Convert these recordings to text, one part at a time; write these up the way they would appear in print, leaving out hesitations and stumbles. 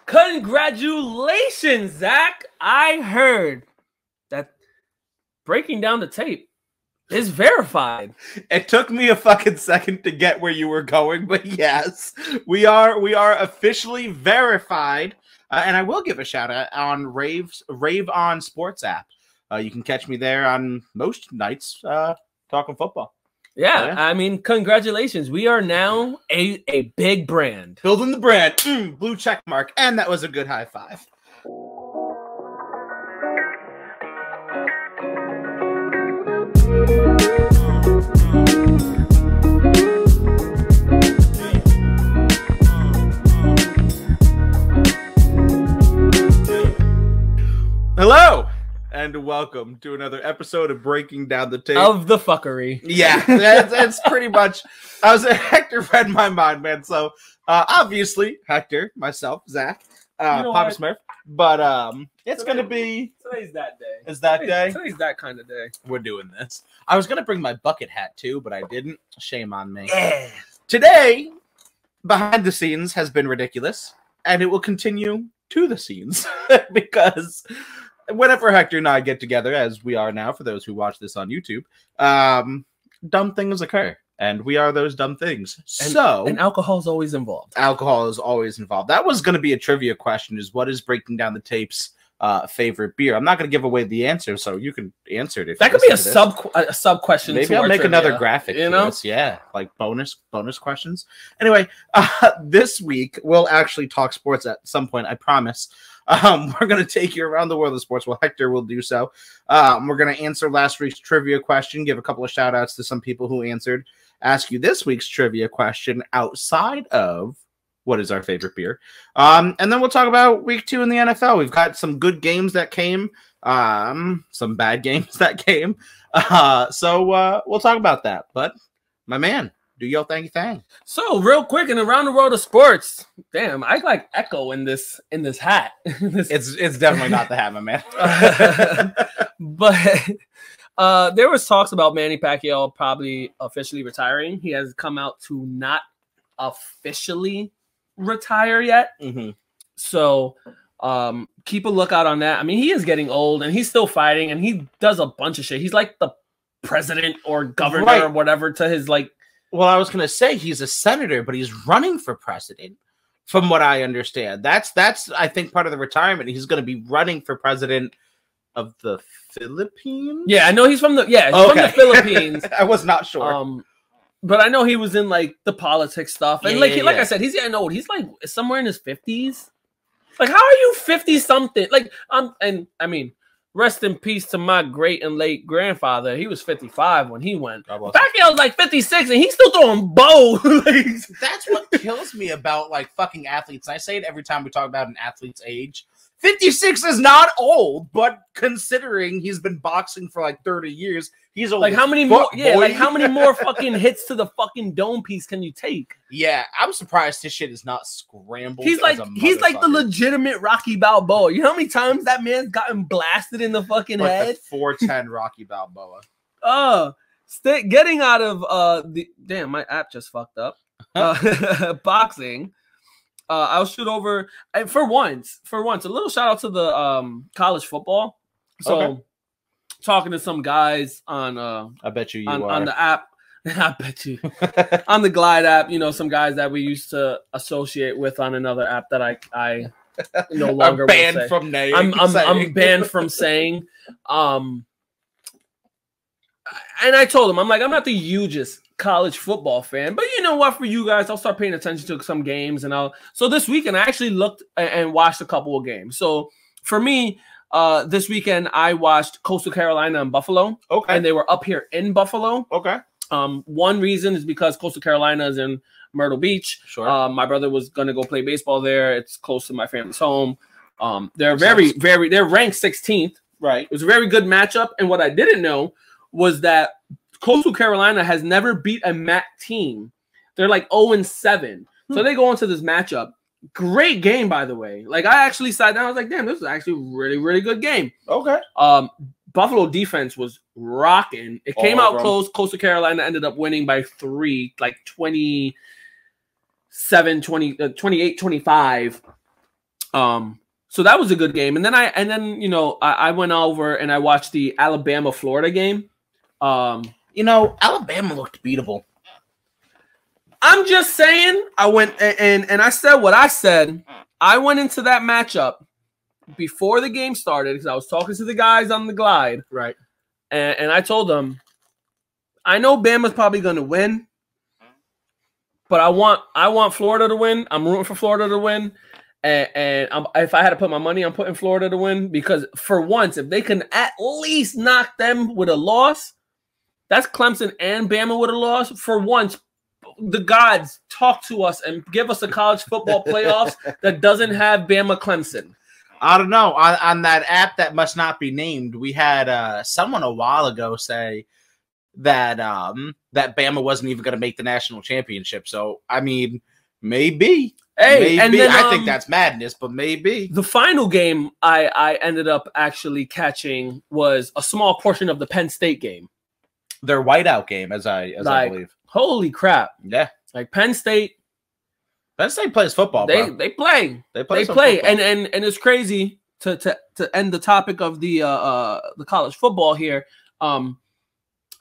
Congratulations, Zach. I heard that breaking down the tape is verified. It took me a fucking second to get where you were going, but yes, we are officially verified. And I will give a shout out on Rave On Sports app. You can catch me there on most nights talking football. Yeah, I mean, congratulations. We are now a big brand. Building the brand. Blue check mark. And that was a good high five. Hello! And welcome to another episode of Breaking Down the Tape. Of the fuckery. Yeah, that's pretty much... Hector read my mind, man. So, obviously, Hector, myself, Zach, Papa Smurf. But it's going to be... Today's that day. Is that day? Today's that kind of day. We're doing this. I was going to bring my bucket hat, too, but I didn't. Shame on me. Yeah. Today, behind the scenes has been ridiculous, and it will continue to the scenes. Because... whenever Hector and I get together, as we are now, for those who watch this on YouTube, dumb things occur, and we are those dumb things. And alcohol is always involved. Alcohol is always involved. That was going to be a trivia question: is what is Breaking Down the Tape's favorite beer? I'm not going to give away the answer, so you can answer it. If that could be a sub question. Maybe I'll make another graphic. You know, yeah, like bonus questions. Anyway, this week we'll actually talk sports at some point. I promise. We're going to take you around the world of sports. Well, Hector will do so. We're going to answer last week's trivia question, give a couple of shout outs to some people who answered, ask you this week's trivia question outside of what is our favorite beer. And then we'll talk about week 2 in the NFL. We've got some good games that came, some bad games that came. So we'll talk about that. But my man, do your thing. So real quick and around the world of sports, damn, I like echo in this hat. It's definitely not the hat, my man. But there was talks about Manny Pacquiao probably officially retiring. He has come out to not officially retire yet. Mm-hmm. So keep a lookout on that. I mean, he is getting old and he's still fighting and he does a bunch of shit. He's like the president or governor or whatever to his like. Well, I was going to say he's a senator, but he's running for president, from what I understand. That's I think, part of the retirement. He's going to be running for president of the Philippines? Yeah, I know he's from the from the Philippines. I was not sure. But I know he was in, like, the politics stuff. And, like I said, he's getting old. He's, like, somewhere in his 50s. Like, how are you 50-something? Like, and, I mean... rest in peace to my great and late grandfather. He was 55 when he went. Pacquiao was like 56 and he's still throwing bows. That's what kills me about like fucking athletes. And I say it every time we talk about an athlete's age. 56 is not old, but considering he's been boxing for like 30 years, he's old. Like how many more? Yeah, like how many more fucking hits to the fucking dome piece can you take? Yeah, I'm surprised his shit is not scrambled. He's like the legitimate Rocky Balboa. You know how many times that man's gotten blasted in the fucking head? The 410 Rocky Balboa. Getting out of damn, my app just fucked up. Boxing. I'll shoot over for once. A little shout out to the college football. So talking to some guys on I bet you on the app. I bet you on the Glide app, you know, some guys that we used to associate with on another app that I no longer banned from name. I'm banned from saying. And I told him, I'm like, I'm not the hugest college football fan, but you know what? For you guys, I'll start paying attention to some games, and so this weekend I actually looked and watched a couple of games. So for me, this weekend I watched Coastal Carolina and Buffalo. Okay, and they were up here in Buffalo. Okay. One reason is because Coastal Carolina is in Myrtle Beach. Sure. My brother was gonna go play baseball there. It's close to my family's home. They're they're ranked 16th. Right. It was a very good matchup, and what I didn't know was that Coastal Carolina has never beat a MAC team. They're like 0-7. So they go into this matchup. Great game, by the way. Like, I actually sat down. I was like, damn, this is actually a really, really good game. Okay. Buffalo defense was rocking. It came out close. Coastal Carolina ended up winning by 3, like 28-25. So that was a good game. And then I went over and I watched the Alabama-Florida game. Alabama looked beatable. I'm just saying, I went and I said what I said. I went into that matchup before the game started because I was talking to the guys on the glide. Right. And I told them, I know Bama's probably going to win, but I want Florida to win. I'm rooting for Florida to win. And if I had to put my money, I'm putting Florida to win because for once, if they can at least knock them with a loss, that's Clemson and Bama with a loss. For once, the gods talk to us and give us a college football playoffs that doesn't have Bama Clemson. I don't know. On that app that must not be named, we had someone a while ago say that that Bama wasn't even going to make the national championship. So, I mean, maybe. Hey, maybe. And then, I think that's madness, but maybe. The final game I ended up actually catching was a small portion of the Penn State game. Their whiteout game, as I believe. Holy crap. Yeah. Like Penn State plays football, bro. They play. They play. Football. And it's crazy to end the topic of the college football here.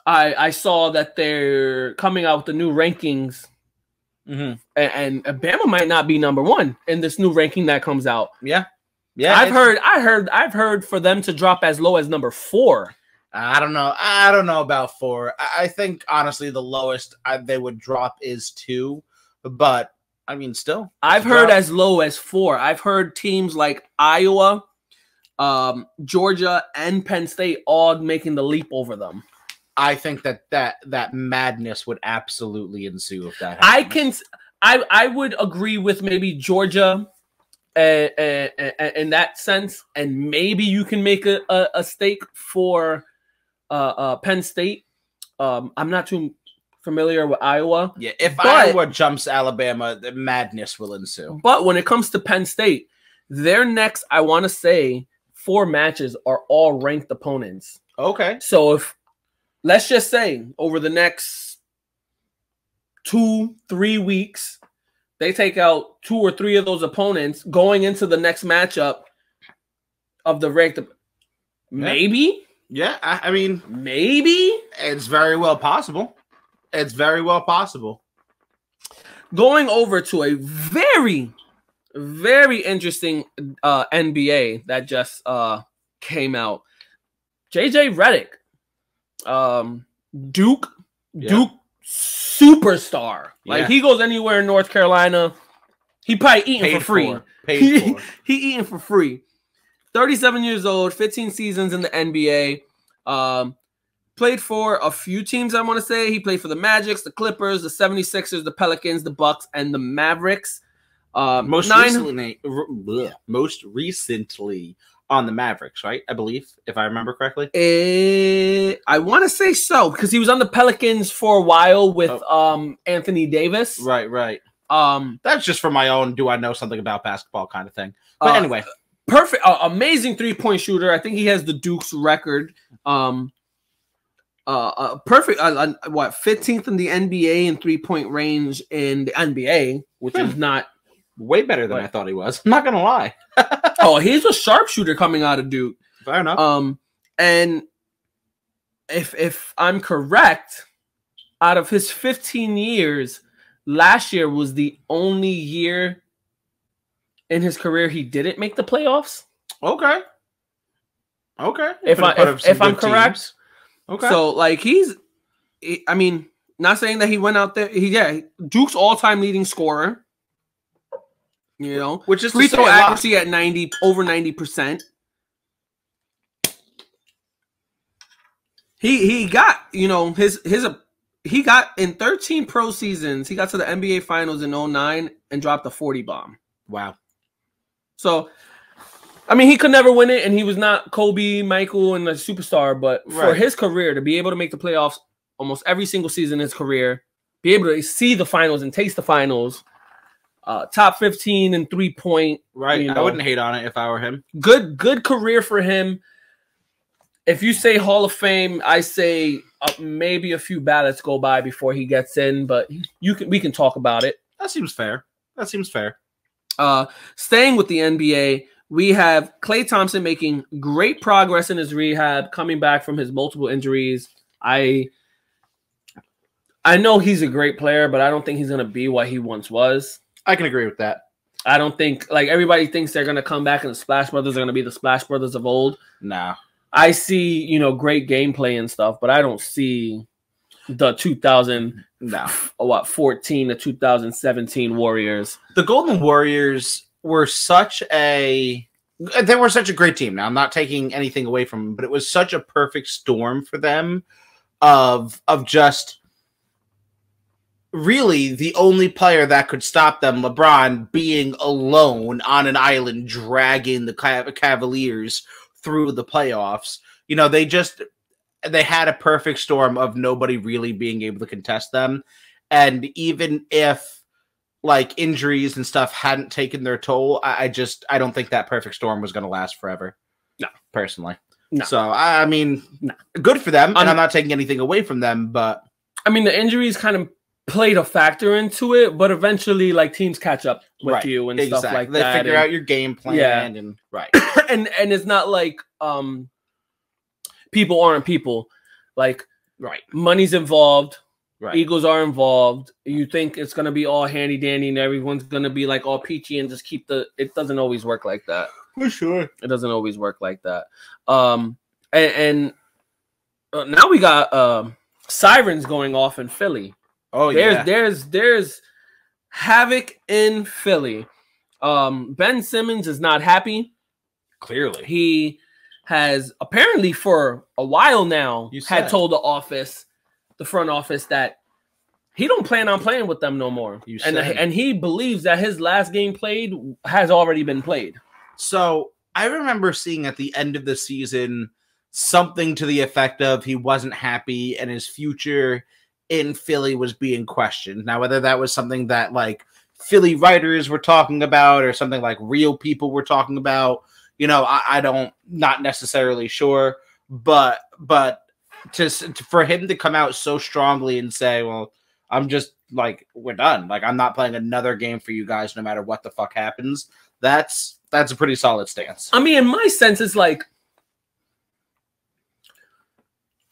I saw that they're coming out with the new rankings. Mm-hmm. And Bama might not be number one in this new ranking that comes out. Yeah. I've heard for them to drop as low as number 4. I don't know about 4. I think honestly the lowest they would drop is 2, but I mean still. I've heard as low as 4. I've heard teams like Iowa, Georgia, and Penn State all making the leap over them. I think that madness would absolutely ensue if that happens. I would agree with maybe Georgia in that sense, and maybe you can make a stake for Penn State. I'm not too familiar with Iowa. Yeah, if Iowa jumps Alabama, the madness will ensue. But when it comes to Penn State, their next, I want to say, 4 matches are all ranked opponents. Okay. So if let's just say over the next 2-3 weeks, they take out 2 or 3 of those opponents going into the next matchup of the ranked. Maybe. Yeah, I mean, maybe it's very well possible. It's very well possible. Going over to a very, very interesting NBA that just came out. JJ Reddick. Duke superstar. Like he goes anywhere in North Carolina, he probably eating for free. He eating for free. 37 years old, 15 seasons in the NBA. Played for a few teams, I want to say. He played for the Magic, the Clippers, the 76ers, the Pelicans, the Bucks, and the Mavericks. Most recently on the Mavericks, right? I believe, if I remember correctly. I want to say so, because he was on the Pelicans for a while with Anthony Davis. Right. That's just for my own do I know something about basketball kind of thing. But anyway. Perfect. Amazing 3-point shooter. I think he has the Duke's record. Perfect. 15th in the NBA in 3-point range in the NBA, which is not way better than I thought he was. I'm not gonna lie. He's a sharpshooter coming out of Duke. Fair enough. And if I'm correct, out of his 15 years, last year was the only year in his career he didn't make the playoffs. Okay. If I'm correct. Okay. So like I mean, not saying that he went out there. Duke's all-time leading scorer. You know, which is free throw accuracy at over 90%. He got, he got in 13 pro seasons, he got to the NBA Finals in 2009 and dropped a 40 bomb. Wow. So, I mean, he could never win it, and he was not Kobe, Michael, and a superstar, but for his career to be able to make the playoffs almost every single season in his career, be able to see the finals and taste the finals, top 15 in 3-point. Right. I wouldn't hate on it if I were him. Good career for him. If you say Hall of Fame, I say maybe a few ballots go by before he gets in, but we can talk about it. That seems fair. Staying with the NBA, we have Klay Thompson making great progress in his rehab, coming back from his multiple injuries. I know he's a great player, but I don't think he's going to be what he once was. I can agree with that. I don't think, like, everybody thinks they're going to come back and the Splash Brothers are going to be the Splash Brothers of old. Nah. I see, great gameplay and stuff, but I don't see the 2014 to 2017 Warriors. The Golden Warriors were such a great team. Now, I'm not taking anything away from them, but it was such a perfect storm for them of just really the only player that could stop them, LeBron, being alone on an island, dragging the Cavaliers through the playoffs. They had a perfect storm of nobody really being able to contest them. And even if like injuries and stuff hadn't taken their toll, I don't think that perfect storm was going to last forever. No, personally. No. So, I mean, good for them. And I'm not taking anything away from them, but I mean, the injuries kind of played a factor into it, but eventually like teams catch up with you and stuff like that. They figure out your game plan and and it's not like people aren't people. Like money's involved. Right. Eagles are involved. You think it's gonna be all handy dandy and everyone's gonna be like all peachy and just keep it doesn't always work like that. For sure. It doesn't always work like that. Now we got sirens going off in Philly. Oh, there's havoc in Philly. Ben Simmons is not happy. Clearly. He has apparently for a while now had told the front office that he don't plan on playing with them no more. And he believes that his last game played has already been played. So I remember seeing at the end of the season something to the effect of he wasn't happy and his future in Philly was being questioned. Now, whether that was something that like Philly writers were talking about or something like real people were talking about, I don't, not necessarily sure, but for him to come out so strongly and say, well, I'm just like, we're done. Like, I'm not playing another game for you guys, no matter what the fuck happens. That's a pretty solid stance. I mean, in my sense, it's like,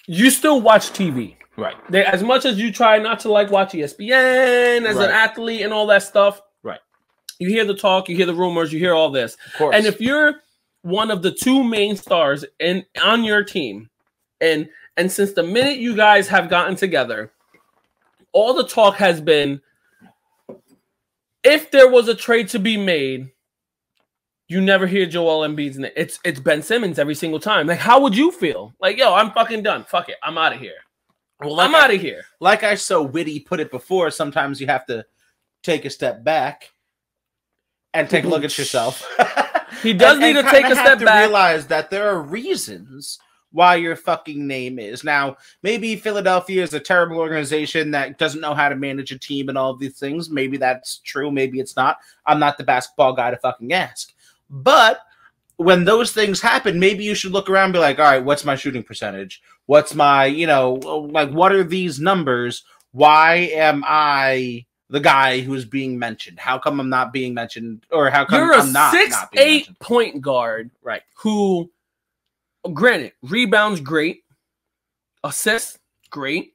you still watch TV. Right. As much as you try not to like watch ESPN as an athlete and all that stuff. Right. You hear the talk, you hear the rumors, you hear all this. Of course. And if you're one of the two main stars on your team, and since the minute you guys have gotten together, all the talk has been, if there was a trade to be made, you never hear Joel Embiid's name. It's Ben Simmons every single time. Like, how would you feel? Like, yo, I'm fucking done. Fuck it. I'm out of here. Well, I'm out of here. Like I so witty put it before, sometimes you have to take a step back and take a look at yourself. He does need to take a step back. Realize that there are reasons why your fucking name is. Now, maybe Philadelphia is a terrible organization that doesn't know how to manage a team and all of these things. Maybe that's true. Maybe it's not. I'm not the basketball guy to fucking ask. But when those things happen, maybe you should look around and be like, all right, what's my shooting percentage? What's my, like, what are these numbers? Why am I the guy who's being mentioned? How come I'm not being mentioned? Or how come I'm not being mentioned? You're a 6'8" point guard, right? Who, granted, rebounds great, assists great,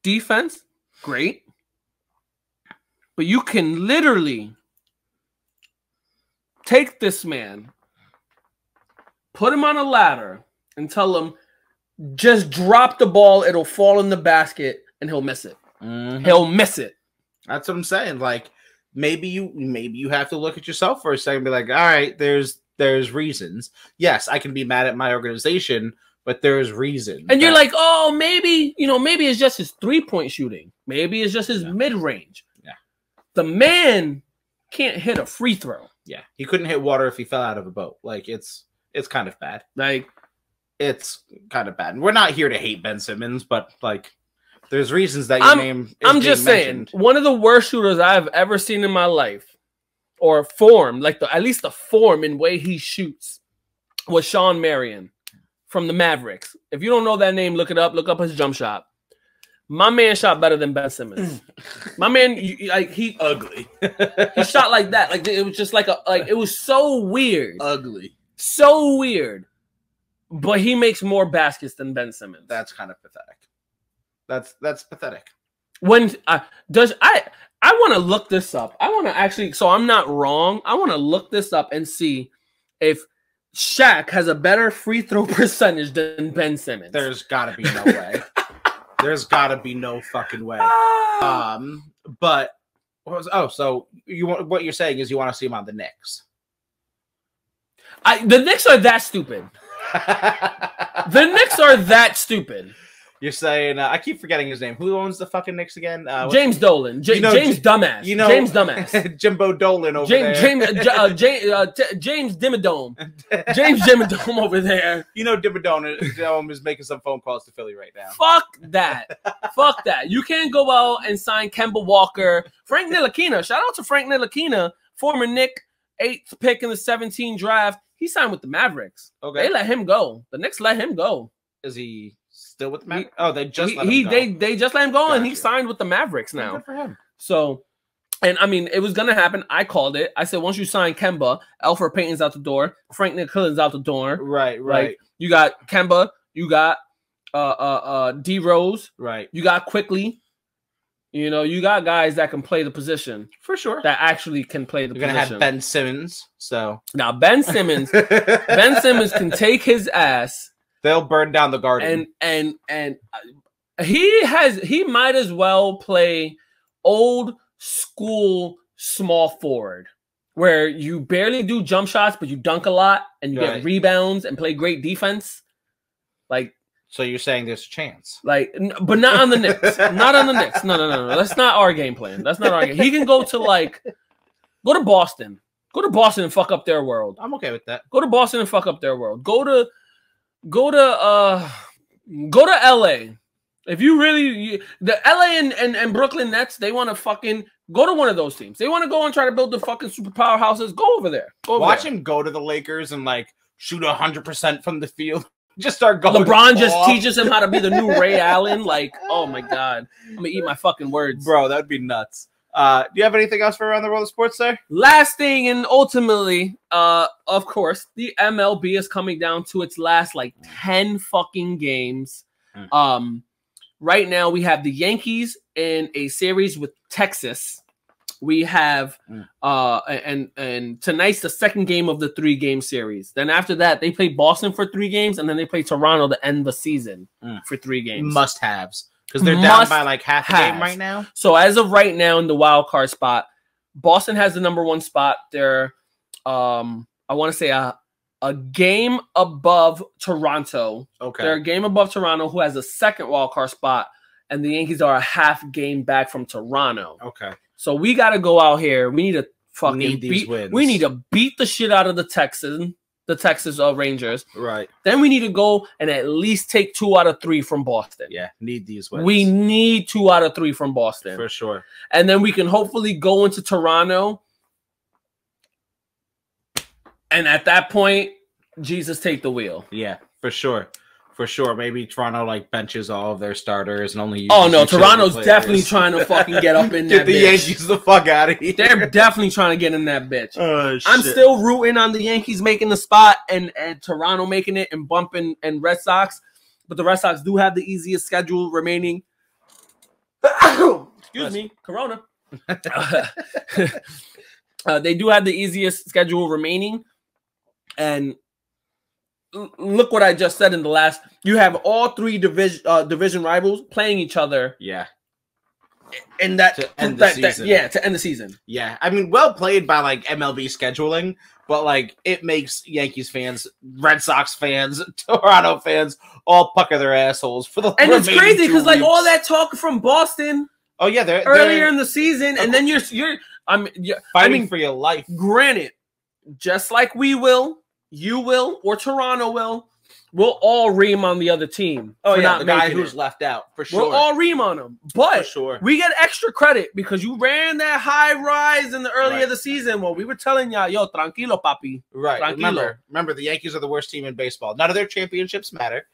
defense great, but you can literally take this man, put him on a ladder, and tell him, just drop the ball, it'll fall in the basket, and he'll miss it. Mm-hmm. He'll miss it. That's what I'm saying. Like, maybe you have to look at yourself for a second and be like, all right, there's reasons. Yes, I can be mad at my organization, but there's reason. And you're like, oh, maybe it's just his 3-point shooting. Maybe it's just his mid-range. Yeah. The man can't hit a free throw. Yeah. He couldn't hit water if he fell out of a boat. Like, it's kind of bad. Like, it's kind of bad. And we're not here to hate Ben Simmons, but like, there's reasons that your name is I'm just saying, one of the worst shooters I've ever seen in my life, or form, like at least the form and way he shoots, was Sean Marion from the Mavericks. If you don't know that name, look it up. Look up his jump shot. My man shot better than Ben Simmons. My man, he ugly. He shot like that. Like it was just it was so weird. Ugly. So weird. But he makes more baskets than Ben Simmons. That's kind of pathetic. That's pathetic. When I want to look this up. I want to actually, so I'm not wrong. I want to look this up and see if Shaq has a better free throw percentage than Ben Simmons. There's got to be no way. There's got to be no fucking way. But so what you're saying is you want to see him on the Knicks? The Knicks are that stupid. The Knicks are that stupid. You're saying I keep forgetting his name. Who owns the fucking Knicks again? James Dolan. James Dumbass. James Dumbass. Jimbo Dolan over there. James Dimmadome. James Dimmadome over there. Dimmadome is making some phone calls to Philly right now. Fuck that. Fuck that. You can't go out and sign Kemba Walker. Frank Ntilikina. Shout out to Frank Ntilikina, former Knick, 8th pick in the 17 draft. He signed with the Mavericks. Okay. They let him go. The Knicks let him go. Is he still with the Mavericks? They just let him go. They just let him go, and he signed with the Mavericks now. Good for him. So, and I mean, it was gonna happen. I called it. I said once you sign Kemba, Elfrid Payton's out the door, Frank Ntilikina's out the door. Right. Like, you got Kemba, you got D Rose, right? You got Quickly. You got guys that can play the position for sure. That actually can play the position. You're gonna have Ben Simmons. So now Ben Simmons can take his ass. They'll burn down the garden. And he might as well play old school small forward, where you barely do jump shots, but you dunk a lot and you get rebounds and play great defense. Like. So you're saying there's a chance, but not on the Knicks. Not on the Knicks. No. That's not our game plan. That's not our game. He can go to Boston. Go to Boston and fuck up their world. I'm okay with that. Go to Boston and fuck up their world. Go to LA. If you really the LA and Brooklyn Nets, they want to fucking go to one of those teams. They want to go and try to build the fucking super powerhouses. Go over there. Watch him go to the Lakers and shoot 100% from the field. Just start going. LeBron just teaches him how to be the new Ray Allen. Oh my God. I'm going to eat my fucking words. Bro, that would be nuts. Do you have anything else for Around the World of Sports there? Last thing, and ultimately, of course, the MLB is coming down to its last 10 fucking games. Right now, we have the Yankees in a series with Texas. We have and tonight's the second game of the 3-game series. Then after that, they play Boston for 3 games, and then they play Toronto to end the season for 3 games. Must-haves. Because they're down by half a game right now. So as of right now in the wild card spot, Boston has the number 1 spot. They're I want to say a game above Toronto. Okay. They're a game above Toronto, who has a second wild card spot, and the Yankees are a half game back from Toronto. Okay. So we got to go out here. We need to fucking these wins. We need to beat the shit out of the Texas Rangers. Right. Then we need to go and at least take 2 out of 3 from Boston. Yeah, need these wins. We need 2 out of 3 from Boston. For sure. And then we can hopefully go into Toronto. And at that point, Jesus, take the wheel. Yeah, for sure. For sure. Maybe Toronto benches all of their starters and only uses Toronto's definitely trying to fucking get up in that bitch. Get the Yankees the fuck out of here. They're definitely trying to get in that bitch. Oh, shit. I'm still rooting on the Yankees making the spot and Toronto making it and bumping and Red Sox. But the Red Sox do have the easiest schedule remaining. Excuse me, Corona. They do have the easiest schedule remaining. And look what I just said in the last. You have all 3 division rivals playing each other. Yeah. And that to end the season. To end the season. Yeah. I mean, well played by MLB scheduling, but it makes Yankees fans, Red Sox fans, Toronto fans all pucker their assholes for the. And it's crazy because all that talk from Boston. Oh yeah, they're earlier in the season, and then you're fighting for your life. Granted, just like we will. You will, or Toronto will. We'll all ream on the other team. Oh, yeah, the guy who's left out, for sure. We'll all ream on him. But for sure. We get extra credit because you ran that high rise in the early of the season. Well, we were telling y'all, yo, tranquilo, papi. Right. Tranquilo. Remember, the Yankees are the worst team in baseball. None of their championships matter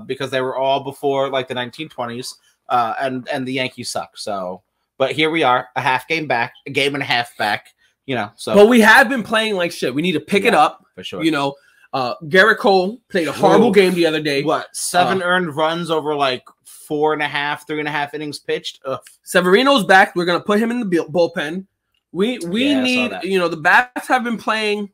because they were all before, the 1920s. and the Yankees suck. So, but here we are, a game and a half back. So. But we have been playing like shit. We need to pick it up for sure. Garrett Cole played a horrible game the other day. What, 7 earned runs over like 3.5 innings pitched? Ugh. Severino's back. We're gonna put him in the bullpen. We need, the bats have been playing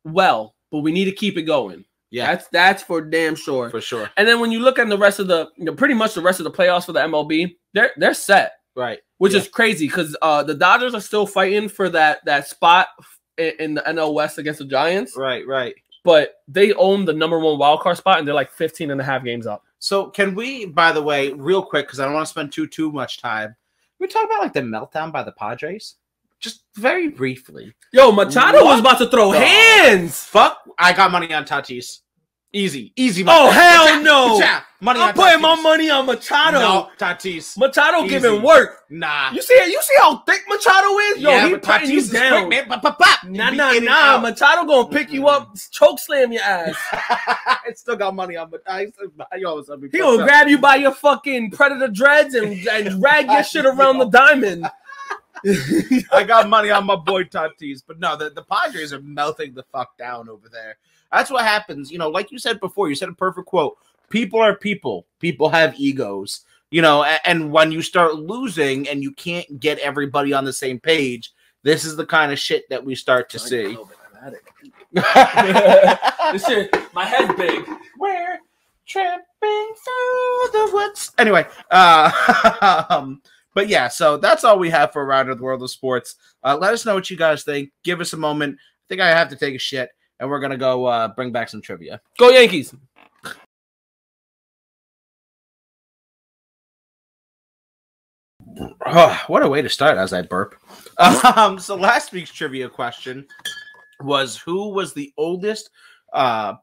well, but we need to keep it going. Yeah, that's for damn sure. For sure. And then when you look at the rest of the, pretty much the rest of the playoffs for the MLB, they're set. Right. Which is crazy because the Dodgers are still fighting for that spot in the NL West against the Giants. Right. But they own the number 1 wild card spot, and they're like 15 and a half games up. So can we, by the way, real quick, because I don't want to spend too much time, we talk about like the meltdown by the Padres? Just very briefly. Yo, Machado was about to throw hands. Fuck, I got money on Tatis. Easy money. Oh, hell no. I'm putting my money on Machado. No, Tatis. Machado giving work. Nah. You see how thick Machado is? Yo, he putting you down. Quick, man. Nah. Machado gonna pick you up, choke slam your ass. I still got money on Machado. He gonna grab you by your fucking Predator dreads and drag your shit around the diamond. I got money on my boy Tatis. But no, the Padres are melting the fuck down over there. That's what happens. Like you said before, you said a perfect quote. People are people. People have egos. And when you start losing and you can't get everybody on the same page, this is the kind of shit that we start to see. This shit, my head's big. We're tripping through the woods. Anyway, but yeah, so that's all we have for Around the World of Sports. Let us know what you guys think. Give us a moment. I think I have to take a shit, and we're going to go bring back some trivia. Go Yankees. Oh, what a way to start as I burp. So last week's trivia question was, who was the oldest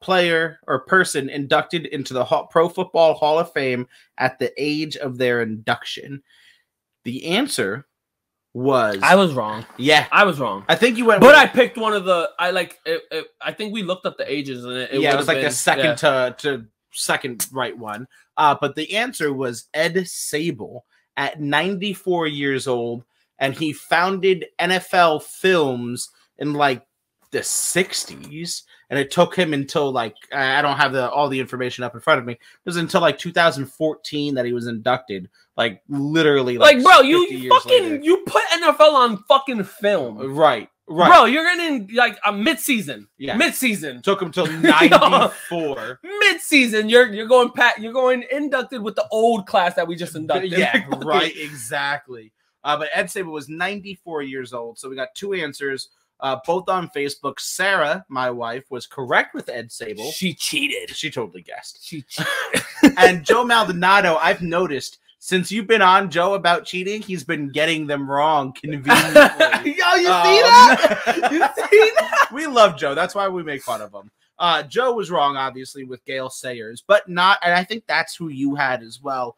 player or person inducted into the Pro Football Hall of Fame at the age of their induction? The answer was... I was wrong. Yeah. I was wrong. I think you went... But I picked one of the... I think we looked up the ages. And it was like the second to second right one. But the answer was Ed Sable at 94 years old. And he founded NFL Films in like the 60s. And it took him until like... I don't have all the information up in front of me. It was until like 2014 that he was inducted. Like literally, like bro, you put NFL on fucking film, right? Bro, you're in like a mid-season. Yeah, mid-season took him till 94. Mid-season, you're going inducted with the old class that we just inducted. Yeah, right, exactly. But Ed Sable was 94 years old, so we got 2 answers. Both on Facebook. Sarah, my wife, was correct with Ed Sable. She cheated. She totally guessed. She cheated. And Joe Maldonado, I've noticed. Since you've been on Joe about cheating, he's been getting them wrong conveniently. Yo, you see that? You see that? We love Joe. That's why we make fun of him. Joe was wrong, obviously, with Gale Sayers, but not, and I think that's who you had as well.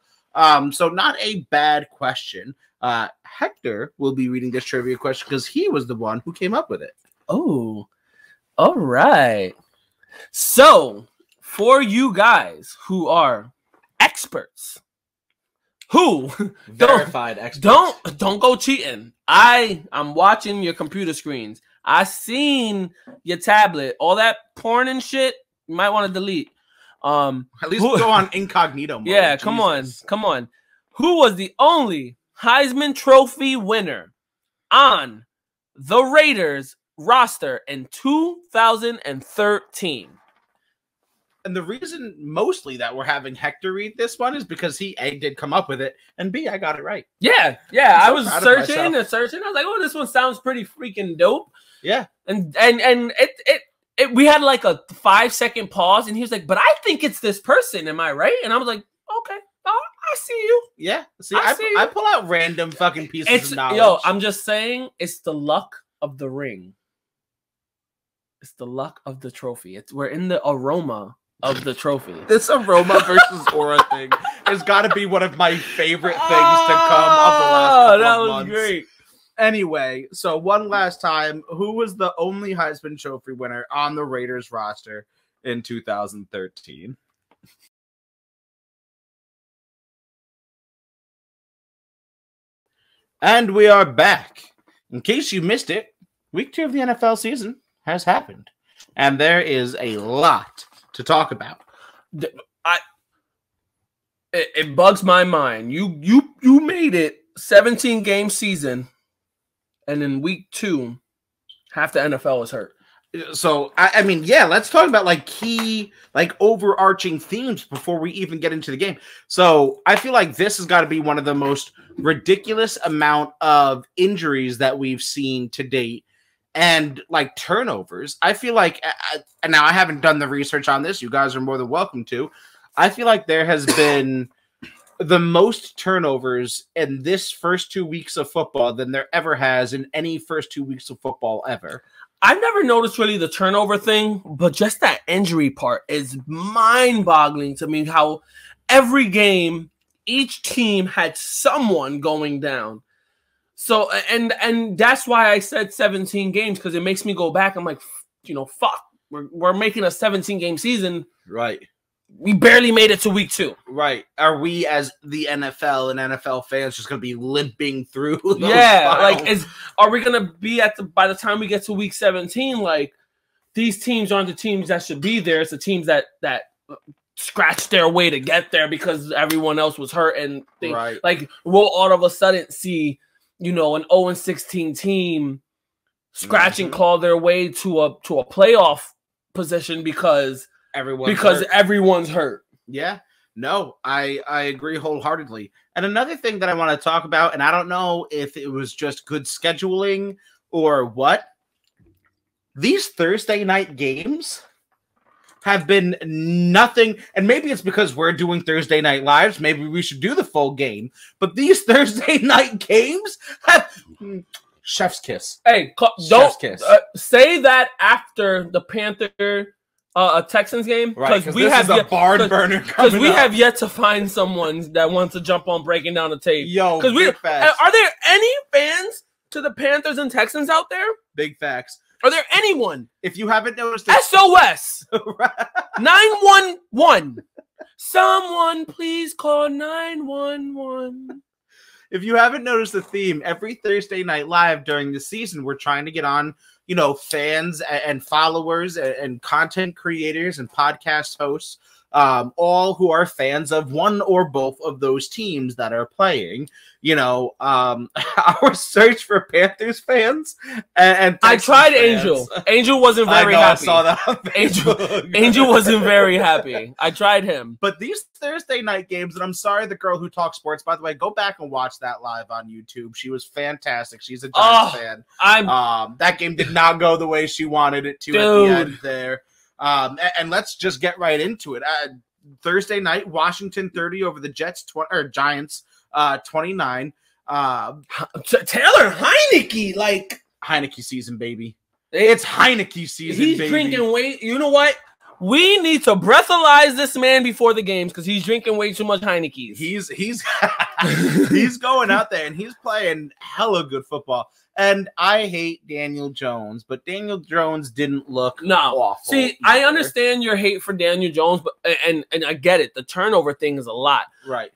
So not a bad question. Hector will be reading this trivia question because he was the one who came up with it. Oh, all right. So for you guys who are experts, verified experts, don't go cheating. I'm watching your computer screens. I seen your tablet, all that porn and shit. You might want to delete. At least go on incognito mode. Yeah, come on. Who was the only Heisman Trophy winner on the Raiders roster in 2013? And the reason mostly that we're having Hector read this one is because he A, did come up with it, and B, I got it right. Yeah. I was searching. I was like, oh, this one sounds pretty freaking dope. Yeah. And it we had like a 5-second pause, and he was like, but I think it's this person. Am I right? And I was like, okay. Oh, I see you. Yeah. See, I pull out random fucking pieces of knowledge. Yo, I'm just saying, it's the luck of the ring. It's the luck of the trophy. We're in the aroma of the trophy. This aroma versus aura thing has got to be one of my favorite things to come of the last couple of months. Great. Anyway, so one last time, who was the only Heisman Trophy winner on the Raiders roster in 2013? And we are back. In case you missed it, week 2 of the NFL season has happened. And there is a lot to talk about. It bugs my mind. You made it 17-game season, and in week 2, half the NFL is hurt. So, I mean, yeah, let's talk about like key, like overarching themes before we even get into the game. So I feel like this has got to be one of the most ridiculous amount of injuries that we've seen to date, and like turnovers. I feel like, and now I haven't done the research on this. You guys are more than welcome to. I feel like there has been the most turnovers in this first 2 weeks of football than there ever has in any first 2 weeks of football ever. I've never noticed really the turnover thing, but just that injury part is mind-boggling to me, how every game, each team had someone going down. So, and that's why I said 17 games, because it makes me go back. I'm like, fuck, we're making a 17-game season. Right. We barely made it to week 2. Right. Are we, as the NFL and NFL fans, just going to be limping through those finals? Are we going to be by the time we get to week 17, like, these teams aren't the teams that should be there. It's the teams that scratched their way to get there because everyone else was hurt. And like, we'll all of a sudden see, an 0-16 team scratch and claw their way to a playoff position because everyone's hurt. Yeah. No, I agree wholeheartedly. And another thing that I want to talk about, and I don't know if it was just good scheduling or what, these Thursday night games have been nothing. And maybe it's because we're doing Thursday night lives. Maybe we should do the full game. But these Thursday night games have chef's kiss. Hey, don't say that after the Panther a Texans game, right? Because we have a barn burner. Because we have yet to find someone that wants to jump on breaking down the tape. Yo, because are there any fans to the Panthers and Texans out there? Big facts. Are there anyone? If you haven't noticed, SOS 911. Someone please call 911. If you haven't noticed the theme, every Thursday night live during the season, we're trying to get on, fans and followers and content creators and podcast hosts, all who are fans of one or both of those teams that are playing. Our search for Panthers fans and I tried fans. Angel. Angel wasn't very happy. I saw that on Angel wasn't very happy. I tried him. But these Thursday night games, and I'm sorry, the girl who talks sports, by the way, go back and watch that live on YouTube. She was fantastic. She's a Giants fan. That game did not go the way she wanted it to at the end there. And let's just get right into it. Thursday night, Washington 30 over the Giants 29. Taylor Heineke, like Heineke season, baby. It's Heineke season. He's drinking way. You know what? We need to breathalyze this man before the games because he's drinking way too much Heineke. He's he's going out there and he's playing hella good football. And I hate Daniel Jones, but Daniel Jones didn't look awful. See, either. I understand your hate for Daniel Jones, but and I get it. The turnover thing is a lot. Right.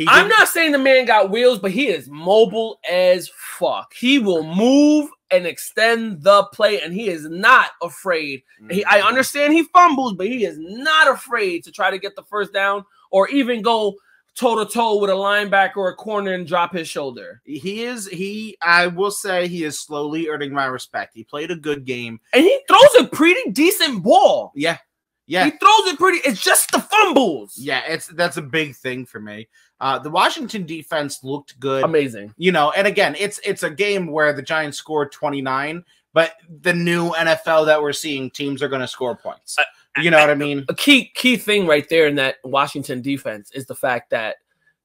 I'm not saying the man got wheels, but he is mobile as fuck. He will move and extend the play, and he is not afraid. I understand he fumbles, but he is not afraid to try to get the first down or even go toe-to-toe with a linebacker or a corner and drop his shoulder. I will say he is slowly earning my respect. He played a good game. And he throws a pretty decent ball. Yeah. Yeah. He throws it pretty. It's just the fumbles. Yeah, that's a big thing for me. The Washington defense looked good. Amazing. And again, it's a game where the Giants scored 29, but the new NFL that we're seeing, teams are going to score points. You know what I mean? A key thing right there in that Washington defense is the fact that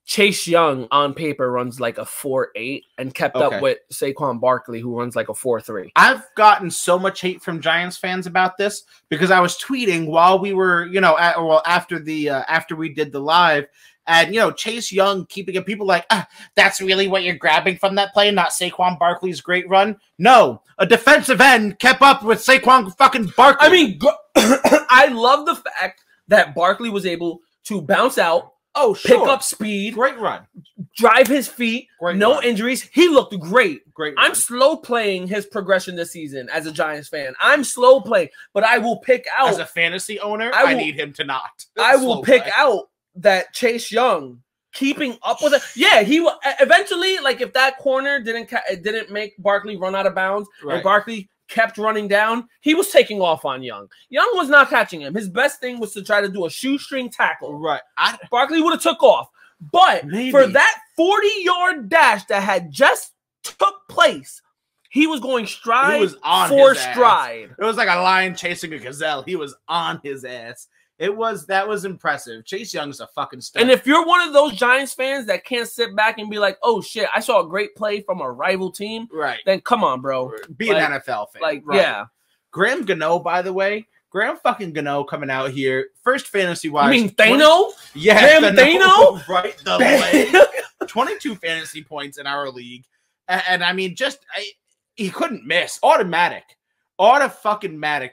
Chase Young on paper runs like a 4.8 and kept up with Saquon Barkley, who runs like a 4.3. I've gotten so much hate from Giants fans about this because I was tweeting while we were, after we did the live, and Chase Young keeping it. People like, that's really what you're grabbing from that play, not Saquon Barkley's great run. No, a defensive end kept up with Saquon fucking Barkley. I mean, I love the fact that Barkley was able to bounce out, Oh, sure. Pick up speed. Great run. Drive his feet. Great no run. Injuries. He looked great. Great run. I'm slow playing his progression this season as a Giants fan. I'm slow playing, but I will pick out. As a fantasy owner, I need him to not. I will pick out that Chase Young keeping up with it. Yeah, he will eventually, like if that corner didn't make Barkley run out of bounds and Barkley kept running down, he was taking off on Young. Young was not catching him. His best thing was to try to do a shoestring tackle. Right. Barkley would have took off. But for that 40-yard dash that had just took place, he was going stride for stride. It was like a lion chasing a gazelle. He was on his ass. That was impressive. Chase Young's a fucking stud. And if you're one of those Giants fans that can't sit back and be like, oh shit, I saw a great play from a rival team, right? Then come on, bro. Be an NFL fan. Yeah. Graham Gano, by the way. Graham fucking Gano coming out here. First fantasy-wise. You mean Thano? Yeah. Graham Thano? Right the way. 22 fantasy points in our league. And I mean, he couldn't miss. Automatic,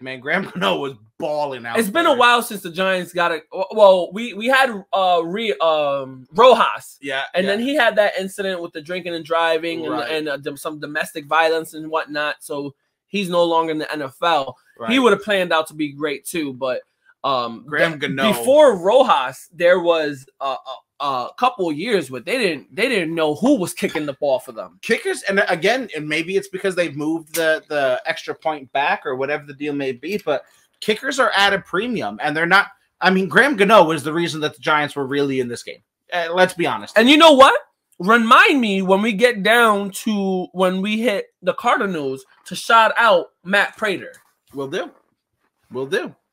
man. Graham Gano was balling out. It's been a while since the Giants got it. Well, we had Rojas. Yeah. And then he had that incident with the drinking and driving and some domestic violence and whatnot. So he's no longer in the NFL. Right. He would have planned out to be great too, but Graham Gano. Before Rojas, there was a couple of years where they didn't know who was kicking the ball for them. Kickers, and again, and maybe it's because they've moved the extra point back or whatever the deal may be, but kickers are at a premium, and they're not. I mean, Graham Gano was the reason that the Giants were really in this game. Let's be honest. And you know what? Remind me when we get down to when we hit the Cardinals to shout out Matt Prater. Will do.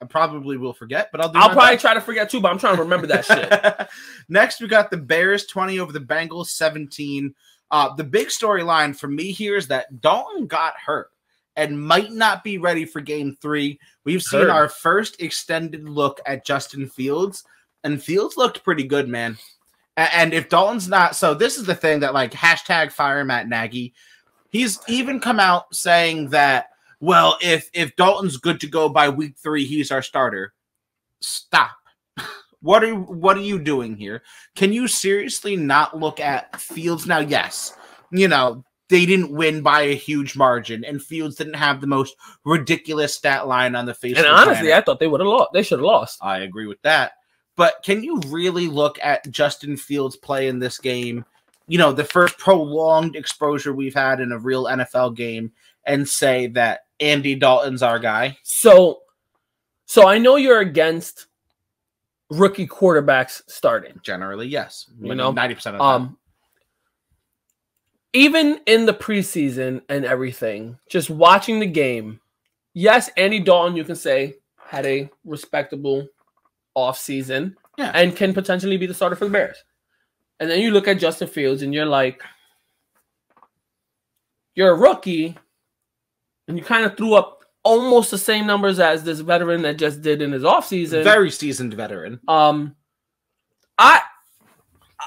I probably will forget, but I'll probably try to forget too, but I'm trying to remember that shit. Next, we got the Bears 20 over the Bengals 17. The big storyline for me here is that Dalton got hurt and might not be ready for game 3. We've seen our first extended look at Justin Fields, and Fields looked pretty good, man. And if Dalton's not, so this is the thing that like hashtag fire Matt Nagy. He's even come out saying that, well, if Dalton's good to go by week 3, he's our starter. Stop. What are you doing here? Can you seriously not look at Fields now? Yes, you know, they didn't win by a huge margin, and Fields didn't have the most ridiculous stat line on the face. And honestly, I thought they would have lost. They should have lost. I agree with that. But can you really look at Justin Fields play in this game, you know, the first prolonged exposure we've had in a real NFL game, and say that Andy Dalton's our guy? So I know you're against rookie quarterbacks starting. Generally, yes. You know, 90% of the time. Even in the preseason and everything, just watching the game, yes, Andy Dalton, you can say, had a respectable offseason and can potentially be the starter for the Bears. And then you look at Justin Fields and you're like, you're a rookie, and you kind of threw up almost the same numbers as this veteran that just did in his offseason. Very seasoned veteran. I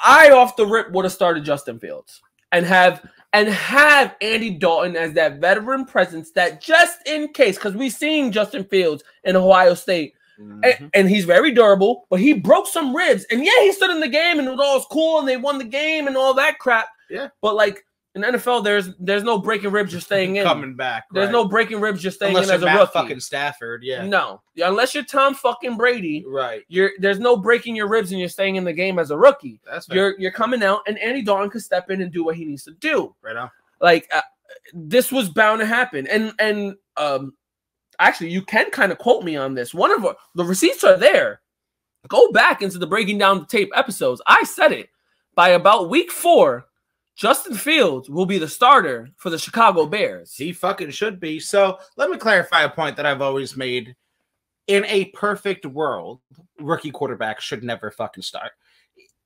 off the rip would have started Justin Fields and have Andy Dalton as that veteran presence that just in case, because we've seen Justin Fields in Ohio State, and he's very durable, but he broke some ribs. And yeah, he stood in the game and it was all cool and they won the game and all that crap. Yeah. But like in the NFL, there's no breaking ribs you're staying in. Coming back. There's no breaking ribs you're staying in as a rookie. Fucking Stafford, yeah. No. Unless you're Tom fucking Brady. Right. There's no breaking your ribs and you're staying in the game as a rookie. That's fair. You're coming out and Andy Dalton could step in and do what he needs to do. Right on. Like this was bound to happen. And actually, you can kind of quote me on this. One of the receipts are there. Go back into the breaking down the tape episodes. I said it. By about week 4, Justin Fields will be the starter for the Chicago Bears. He fucking should be. So let me clarify a point that I've always made. In a perfect world, rookie quarterbacks should never fucking start.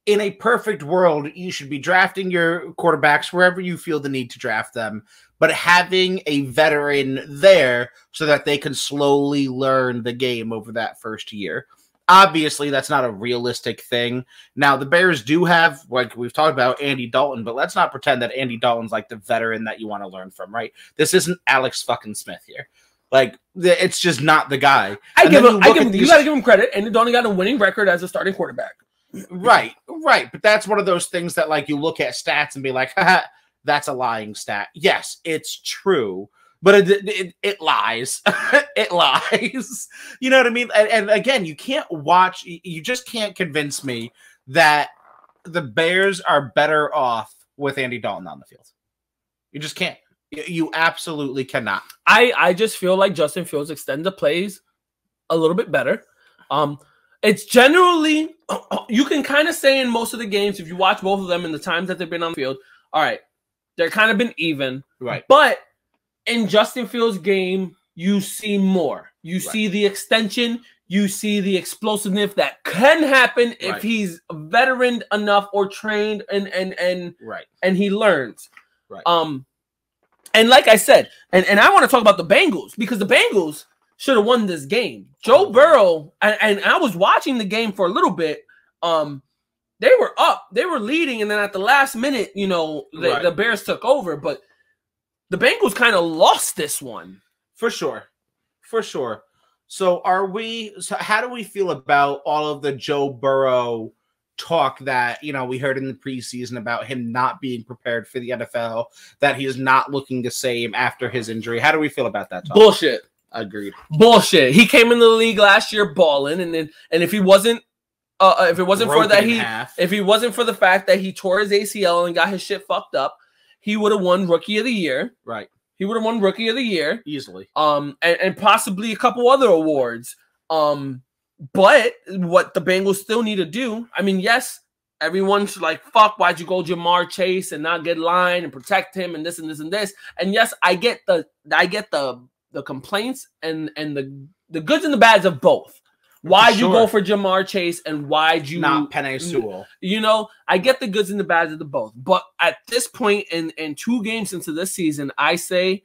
In a perfect world, you should be drafting your quarterbacks wherever you feel the need to draft them, but having a veteran there so that they can slowly learn the game over that first year. Obviously, that's not a realistic thing. Now, the Bears do have, like we've talked about, Andy Dalton, but let's not pretend that Andy Dalton's like the veteran that you want to learn from, right? This isn't Alex fucking Smith here. Like, it's just not the guy. You got to give him credit. Andy Dalton got a winning record as a starting quarterback. Right. But that's one of those things that like you look at stats and be like, haha, that's a lying stat. Yes, it's true, but it lies. It lies. You know what I mean? And again, you just can't convince me that the Bears are better off with Andy Dalton on the field. You just can't. You absolutely cannot. I just feel like Justin Fields extends the plays a little bit better. It's generally, you can kind of say in most of the games, if you watch both of them in the times that they've been on the field, all right, they're kind of been even. Right. But in Justin Fields' game, you see more. You see the extension. You see the explosiveness that can happen if he's veteran enough or trained and he learns. Right. And like I said, and I want to talk about the Bengals because the Bengals should have won this game. Joe Burrow, and I was watching the game for a little bit. They were up, they were leading, and then at the last minute, the Bears took over. But the Bengals kind of lost this one. For sure. So how do we feel about all of the Joe Burrow talk that, we heard in the preseason about him not being prepared for the NFL, that he is not looking the same after his injury? How do we feel about that talk? Bullshit. Agreed. Bullshit. He came into the league last year balling, and if he wasn't if it wasn't for the fact that he tore his ACL and got his shit fucked up, he would have won Rookie of the Year. Right. He would have won Rookie of the Year easily. And possibly a couple other awards. But what the Bengals still need to do, I mean, yes, everyone's like, fuck, why'd you go Jamar Chase and not get line and protect him and this and this and this? And yes, I get the complaints and the goods and the bads of both. Why'd you go for Jamar Chase and why'd you not Penei Sewell? I get the goods and the bads of the both. But at this point in 2 games into this season, I say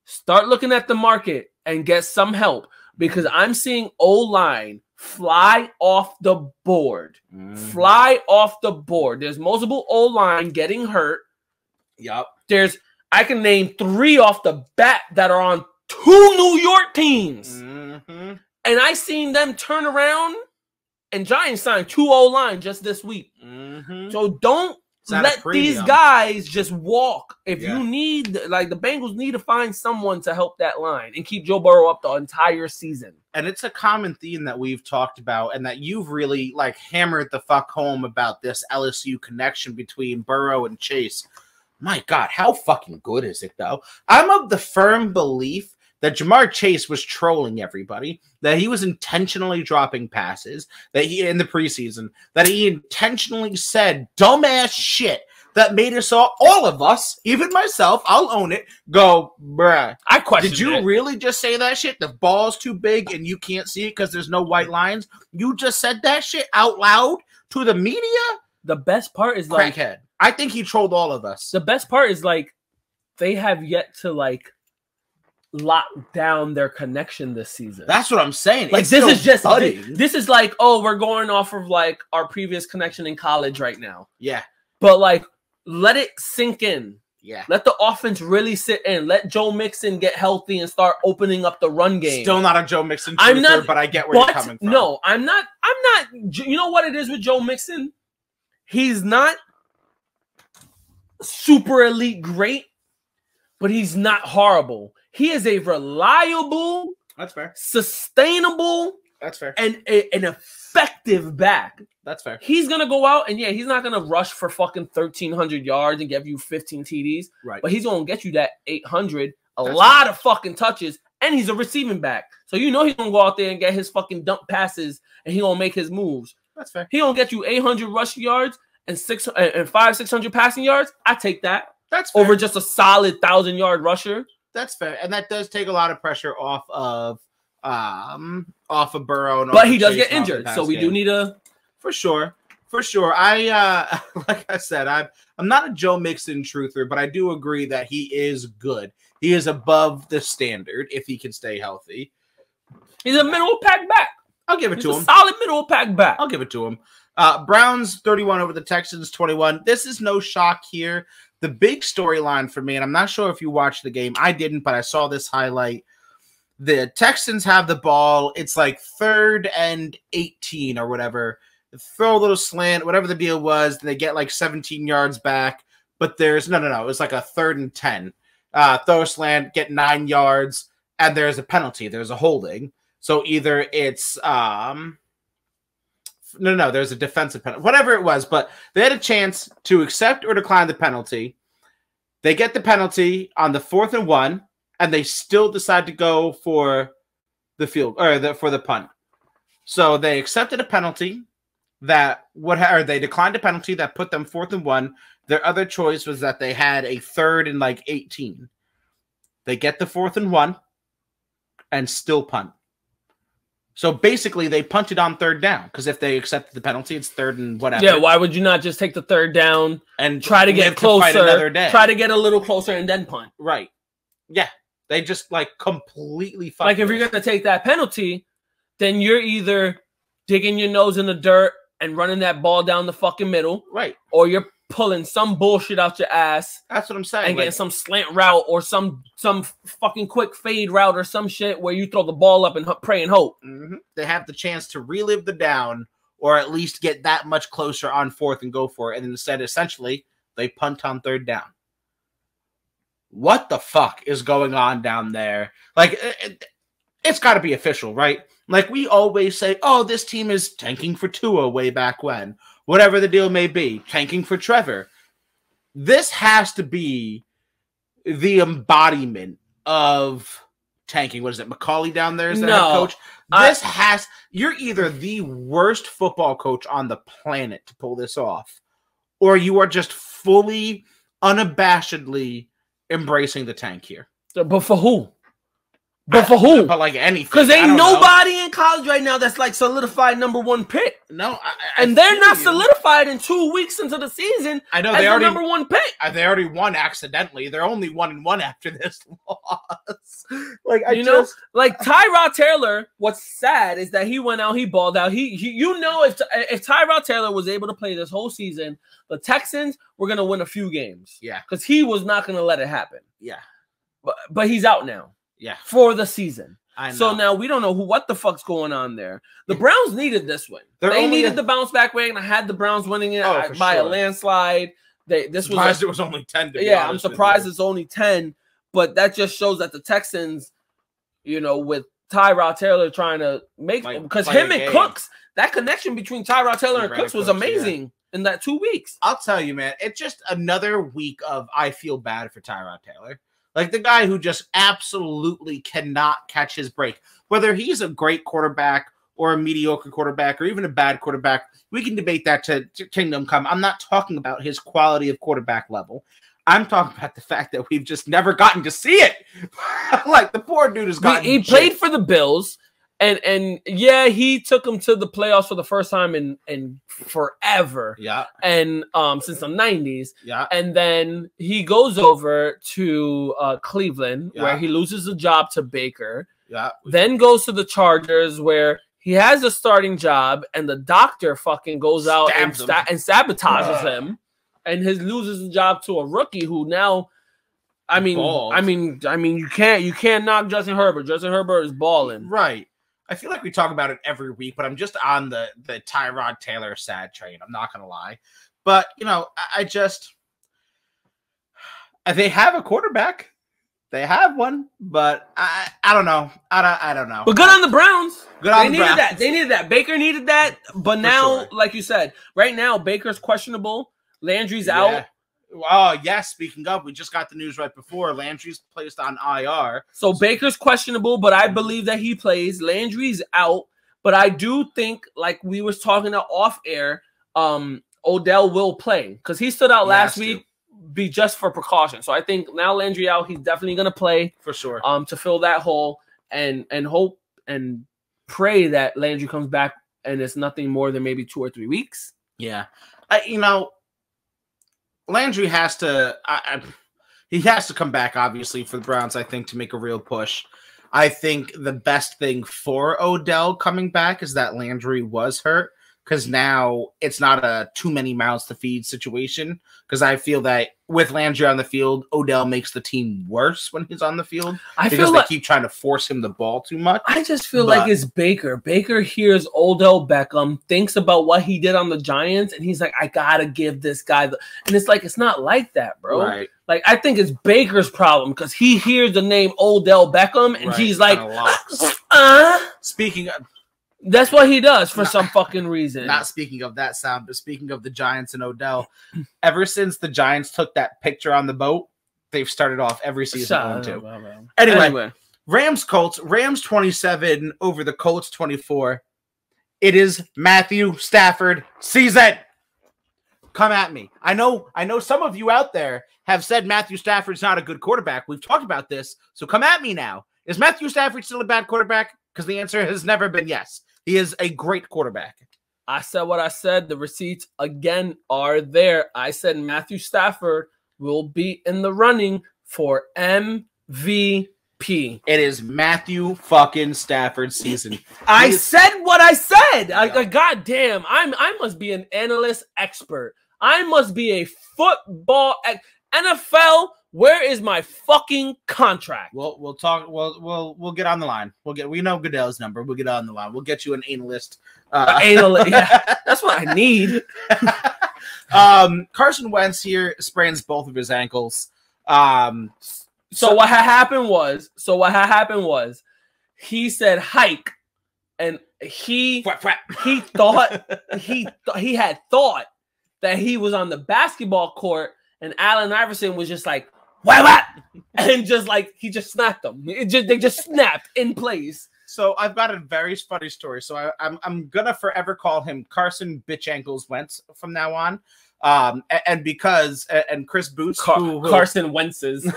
start looking at the market and get some help because I'm seeing O-line fly off the board. Fly off the board. There's multiple O-line getting hurt. Yup. I can name 3 off the bat that are on 2 New York teams. Mm-hmm. And I seen them turn around and Giants signed 2 O-line just this week. Mm-hmm. So don't let these guys just walk. If you need, the Bengals need to find someone to help that line and keep Joe Burrow up the entire season. And it's a common theme that we've talked about and that you've really hammered the fuck home about this LSU connection between Burrow and Chase. My God, how fucking good is it, though? I'm of the firm belief that Jamar Chase was trolling everybody, that he was intentionally dropping passes, that he in the preseason, that he intentionally said dumbass shit that made us all of us, even myself, I'll own it, go, bruh. I question Did you really just say that shit? The ball's too big and you can't see it because there's no white lines? You just said that shit out loud to the media? The best part is crackhead. I think he trolled all of us. The best part is they have yet to lock down their connection this season. That's what I'm saying. This is just this is we're going off of our previous connection in college right now. Yeah. But let it sink in. Yeah. Let the offense really sit in. Let Joe Mixon get healthy and start opening up the run game. Still not a Joe Mixon truther, but I get where you're coming from. No, I'm not. You know what it is with Joe Mixon? He's not super elite great, but he's not horrible. He is a reliable, that's fair, sustainable, that's fair, and an effective back. That's fair. He's gonna go out and he's not gonna rush for fucking 1,300 yards and give you 15 TDs. Right. But he's gonna get you that 800, lot of fucking touches, and he's a receiving back. So he's gonna go out there and get his fucking dump passes, and he gonna make his moves. That's fair. He gonna get you 800 rushing yards and 600 passing yards. I take that. That's fair. Over just a solid 1,000-yard rusher. That's fair, and that does take a lot of pressure off of Burrow. But he does get injured, so we do need a for sure. I like I said, I'm not a Joe Mixon truther, but I do agree that he is good. He is above the standard if he can stay healthy. He's a middle pack back. I'll give it to him. Solid middle pack back. I'll give it to him. Browns 31 over the Texans 21. This is no shock here. The big storyline for me, and I'm not sure if you watched the game. I didn't, but I saw this highlight. The Texans have the ball. It's 3rd and 18 or whatever. throw a little slant, whatever the deal was. They get like 17 yards back, but there's no. It was like a 3rd and 10. Throw a slant, get 9 yards, and there's a penalty. There's a holding. So either it's there's a defensive penalty, whatever it was, but they had a chance to accept or decline the penalty. They get the penalty on the 4th and 1, and they still decide to go for the field or for the punt. So they accepted a penalty they declined a penalty that put them 4th and 1. Their other choice was that they had a 3rd and like 18. They get the 4th and 1 and still punt. So basically, they punted on 3rd down because if they accepted the penalty, it's 3rd and whatever. Yeah, why would you not just take the 3rd down and try to get closer, try to get a little closer, and then punt? Right. Yeah, they just like completely fucked. Like if you're gonna take that penalty, then you're either digging your nose in the dirt and running that ball down the fucking middle, right, or you're pulling some bullshit out your ass. That's what I'm saying. And getting some slant route or some fucking quick fade route or some shit where you throw the ball up and pray and hope. Mm-hmm. They have the chance to relive the down or at least get that much closer on 4th and go for it. And instead, essentially, they punt on 3rd down. What the fuck is going on down there? Like, it's got to be official, right? Like we always say, oh, this team is tanking for Tua way back when. Whatever the deal may be, tanking for Trevor. This has to be the embodiment of tanking. What is it, Macaulay down there is the head coach? You're either the worst football coach on the planet to pull this off, or you are just fully, unabashedly embracing the tank here. But for who? But for who? But like anything. Because ain't nobody in college right now that's like solidified #1 pick. No, and they're not solidified in 2 weeks into the season. I know they already #1 pick. They already won accidentally. They're only 1-1 after this loss. Like Tyrod Taylor. What's sad is that he went out, he balled out. If Tyrod Taylor was able to play this whole season, the Texans were gonna win a few games. Yeah, because he was not gonna let it happen. Yeah, but he's out now. Yeah, for the season. I know. So now we don't know what the fuck's going on there. The Browns needed this win. They needed the bounce back win. I had the Browns winning it by a landslide. It was only 10. I'm surprised it's only 10. But that just shows that the Texans, with Tyrod Taylor trying to make because him and Cooks, that connection between Tyrod Taylor and Cooks was amazing in that 2 weeks. I'll tell you, man, it's just another week of I feel bad for Tyrod Taylor. Like the guy who just absolutely cannot catch his break. Whether he's a great quarterback or a mediocre quarterback or even a bad quarterback, we can debate that to kingdom come. I'm not talking about his quality of quarterback level. I'm talking about the fact that we've just never gotten to see it. Like the poor dude has gotten. He played for the Bills. And yeah, he took them to the playoffs for the first time in forever. Yeah. And since the 90s. Yeah. And then he goes over to Cleveland, where he loses the job to Baker. Yeah. Then goes to the Chargers, where he has a starting job, and the doctor fucking goes out and sabotages him, and loses the job to a rookie who now. I mean, you can't knock Justin Herbert. Justin Herbert is balling. Right. I feel like we talk about it every week, but I'm just on the Tyrod Taylor sad train. I'm not going to lie. But, they have a quarterback. They have one, but I don't know. I don't know. But good on the Browns. They needed that. Baker needed that. But now, like you said, right now, Baker's questionable. Landry's out. Oh, yes. Speaking of, we just got the news right before. Landry's placed on IR. So Baker's questionable, but I believe that he plays. Landry's out, but I do think, like we was talking off air, Odell will play because he stood out last week, be just for precaution. So I think now Landry out, he's definitely gonna play for sure. To fill that hole and hope and pray that Landry comes back and it's nothing more than maybe 2 or 3 weeks. Yeah, Landry has to he has to come back, obviously, for the Browns, I think, to make a real push. I think the best thing for Odell coming back is that Landry was hurt. because now it's not a too many mouths to feed situation. Because I feel that with Landry on the field, Odell makes the team worse when he's on the field. Because they keep trying to force him the ball too much. I just feel like it's Baker. Baker hears Odell Beckham, thinks about what he did on the Giants, and he's like, I gotta give this guy the. And it's like, it's not like that, bro. Right. Like, I think it's Baker's problem because he hears the name Odell Beckham, and he's like, Speaking of. That's what he does for some fucking reason. Not speaking of that sound, but speaking of the Giants and Odell, ever since the Giants took that picture on the boat, they've started off every season 0-2. Anyway, Rams-Colts, Rams 27 over the Colts 24. It is Matthew Stafford season. Come at me. I know some of you out there have said Matthew Stafford's not a good quarterback. We've talked about this, so come at me now. Is Matthew Stafford still a bad quarterback? Because the answer has never been yes. He is a great quarterback. I said what I said. The receipts, again, are there. I said Matthew Stafford will be in the running for MVP. It is Matthew fucking Stafford season. I said what I said. God damn. I must be an analyst expert. I must be a football NFL. Where is my fucking contract? We'll talk. We'll get on the line. We know Goodell's number. We'll get on the line. We'll get you an analyst. Analyst. Yeah, that's what I need. Carson Wentz here sprains both of his ankles. So what had happened was he said hike, and he thought he had thought that he was on the basketball court, and Allen Iverson was just like, what? And just like he just snapped them. They just snapped in place. So I've got a very funny story. So I'm gonna forever call him Carson Bitch Ankles Wentz from now on. And because Chris Boots, Carson Wentz's,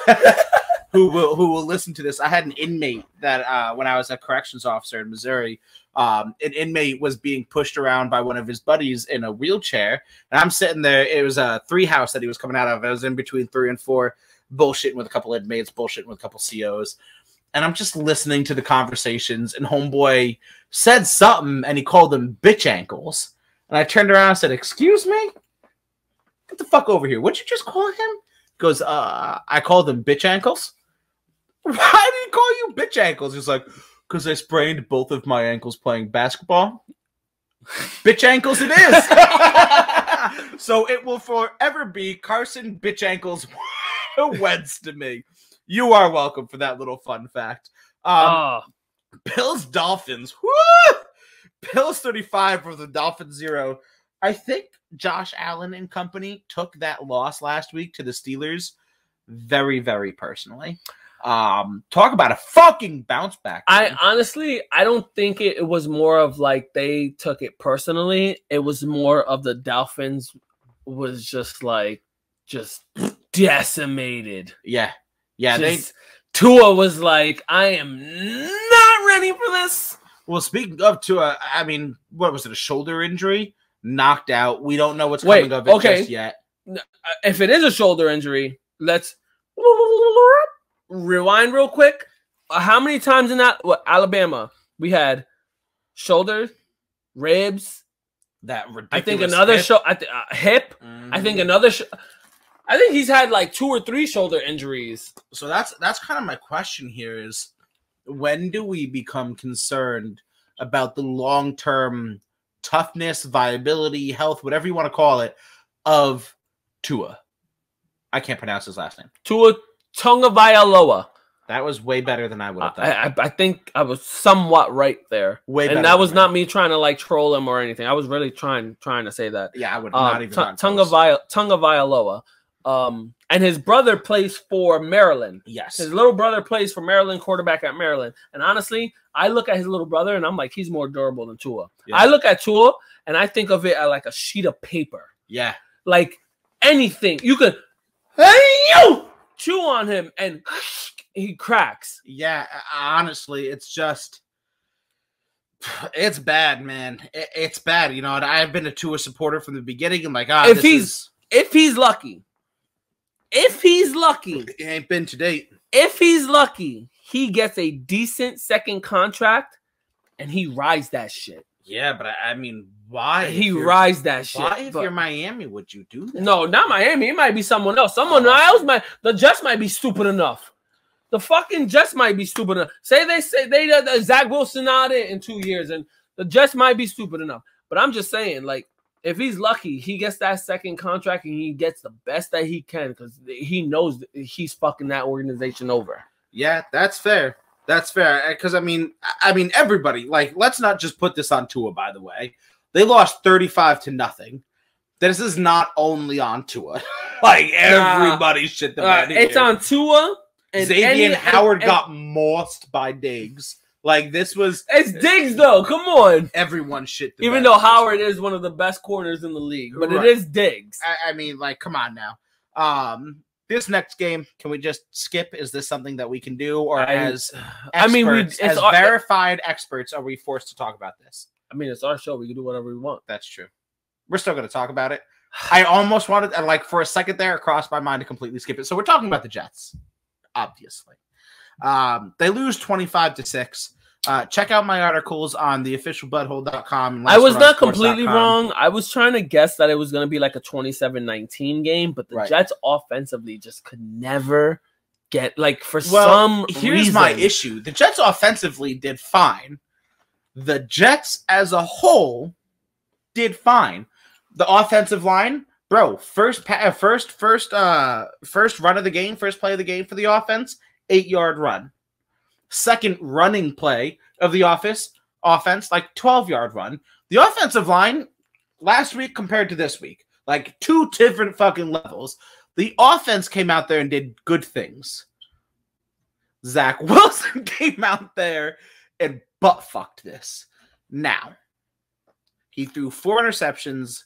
who will listen to this. I had an inmate that when I was a corrections officer in Missouri, an inmate was being pushed around by one of his buddies in a wheelchair, and I'm sitting there. It was a 3 house that he was coming out of. I was in between 3 and 4, bullshitting with a couple of inmates, bullshitting with a couple COs, and I'm just listening to the conversations. And homeboy said something, and he called them bitch ankles. And I turned around and said, "Excuse me, get the fuck over here. What'd you just call him?" He goes, I called them bitch ankles. Why did he call you bitch ankles? He's like, because I sprained both of my ankles playing basketball. Bitch ankles it is. So it will forever be Carson Bitch Ankles Wentz to me. You are welcome for that little fun fact. Bills Dolphins. Woo! Bills 35 for the Dolphins 0. I think Josh Allen and company took that loss last week to the Steelers very, very personally. Talk about a fucking bounce back. I don't think it was more of like they took it personally. It was more of the Dolphins was just decimated. Yeah. Tua was like, I am not ready for this. Well, speaking of Tua, I mean, what was it? A shoulder injury? Knocked out. We don't know what's coming of it just yet. If it is a shoulder injury, let's rewind real quick. How many times in Alabama we had shoulders, ribs, that ridiculous I think another hip. Mm-hmm. I think another. I think he's had like 2 or 3 shoulder injuries. So that's kind of my question here: is when do we become concerned about the long-term toughness, viability, health, whatever you want to call it, of Tua? I can't pronounce his last name. Tua Tagovailoa. That was way better than I would have thought. I think I was somewhat right there. Way better. And that was not me trying to like troll him or anything. I was really trying to say that. Yeah, I would not even. Tagovailoa. And his brother plays for Maryland. Yes. His little brother plays for Maryland, quarterback at Maryland. And honestly, I look at his little brother and I'm like, he's more durable than Tua. Yeah. I look at Tua and I think of it as like a sheet of paper. Yeah. Like anything. You could chew on him and he cracks. Yeah, honestly, it's bad, man. It's bad. You know, I've been a Tua supporter from the beginning. I'm like, if he's lucky, it ain't been to date. If he's lucky, he gets a decent second contract and he rides that shit. Yeah, but I mean, why? He rides that shit. Why, if you're Miami, would you do that? No, not Miami. It might be someone else. Someone else might. The Jets might be stupid enough. The fucking Jets might be stupid enough. Say Zach Wilson out in 2 years, and the Jets might be stupid enough. But I'm just saying, like, if he's lucky, he gets that second contract and he gets the best that he can because he knows he's fucking that organization over. Yeah, that's fair. That's fair. Because I mean, everybody, like, let's not just put this on Tua, by the way. They lost 35-0. This is not only on Tua. Like, everybody's shit the bed. It's on Tua. And Xavier Howard got mossed by Diggs. Like, this was... It's Diggs, though. Come on. Everyone shit the Even though Howard is one of the best corners in the league. But It is Diggs. I mean, like, come on now. This next game, can we just skip? Is this something that we can do? Or as verified experts, are we forced to talk about this? I mean, it's our show. We can do whatever we want. That's true. We're still going to talk about it. I almost wanted, like, for a second there, it crossed my mind to completely skip it. So we're talking about the Jets, obviously. They lose 25-6. Check out my articles on theofficialbutthole.com. I was not completely wrong. I was trying to guess that it was going to be like a 27-19 game, but the Jets offensively just could never get, like, here's my issue. The Jets offensively did fine. The Jets as a whole did fine. The offensive line, bro, first run of the game, first play of the game for the offense, 8-yard run. Second running play of the offense, like 12-yard run. The offensive line last week compared to this week, like 2 different fucking levels. The offense came out there and did good things. Zach Wilson came out there and butt-fucked this. Now, he threw 4 interceptions,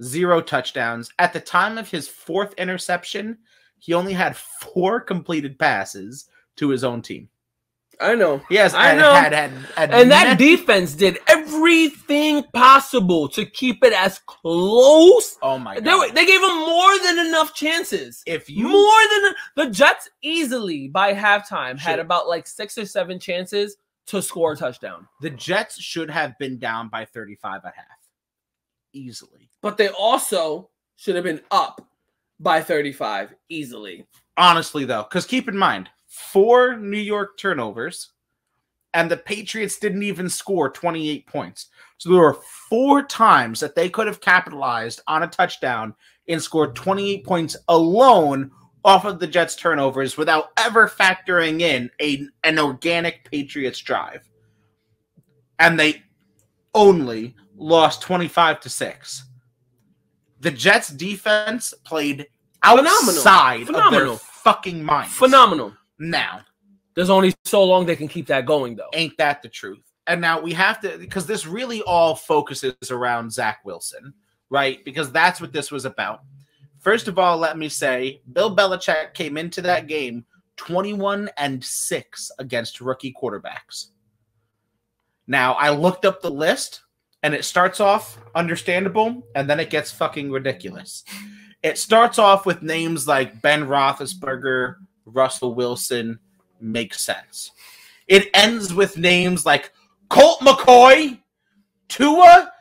0 touchdowns. At the time of his 4th interception, he only had 4 completed passes to his own team. I know. Yes, I know. And that defense did everything possible to keep it as close. Oh my God. They gave him more than enough chances. The Jets easily by halftime had about like 6 or 7 chances to score a touchdown. The Jets should have been down by 35 at half. Easily. But they also should have been up by 35 easily. Honestly, though, because keep in mind, 4 New York turnovers, and the Patriots didn't even score 28 points. So there were 4 times that they could have capitalized on a touchdown and scored 28 points alone off of the Jets' turnovers without ever factoring in an organic Patriots drive. And they only lost 25-6. The Jets' defense played outside of their fucking minds. Phenomenal. Now, there's only so long they can keep that going, though. Ain't that the truth? And now we have to, because this really all focuses around Zach Wilson, right? Because that's what this was about. First of all, let me say, Bill Belichick came into that game 21-6 against rookie quarterbacks. Now, I looked up the list, and it starts off understandable, and then it gets fucking ridiculous. It starts off with names like Ben Roethlisberger, Russell Wilson. Makes sense. It ends with names like Colt McCoy, Tua.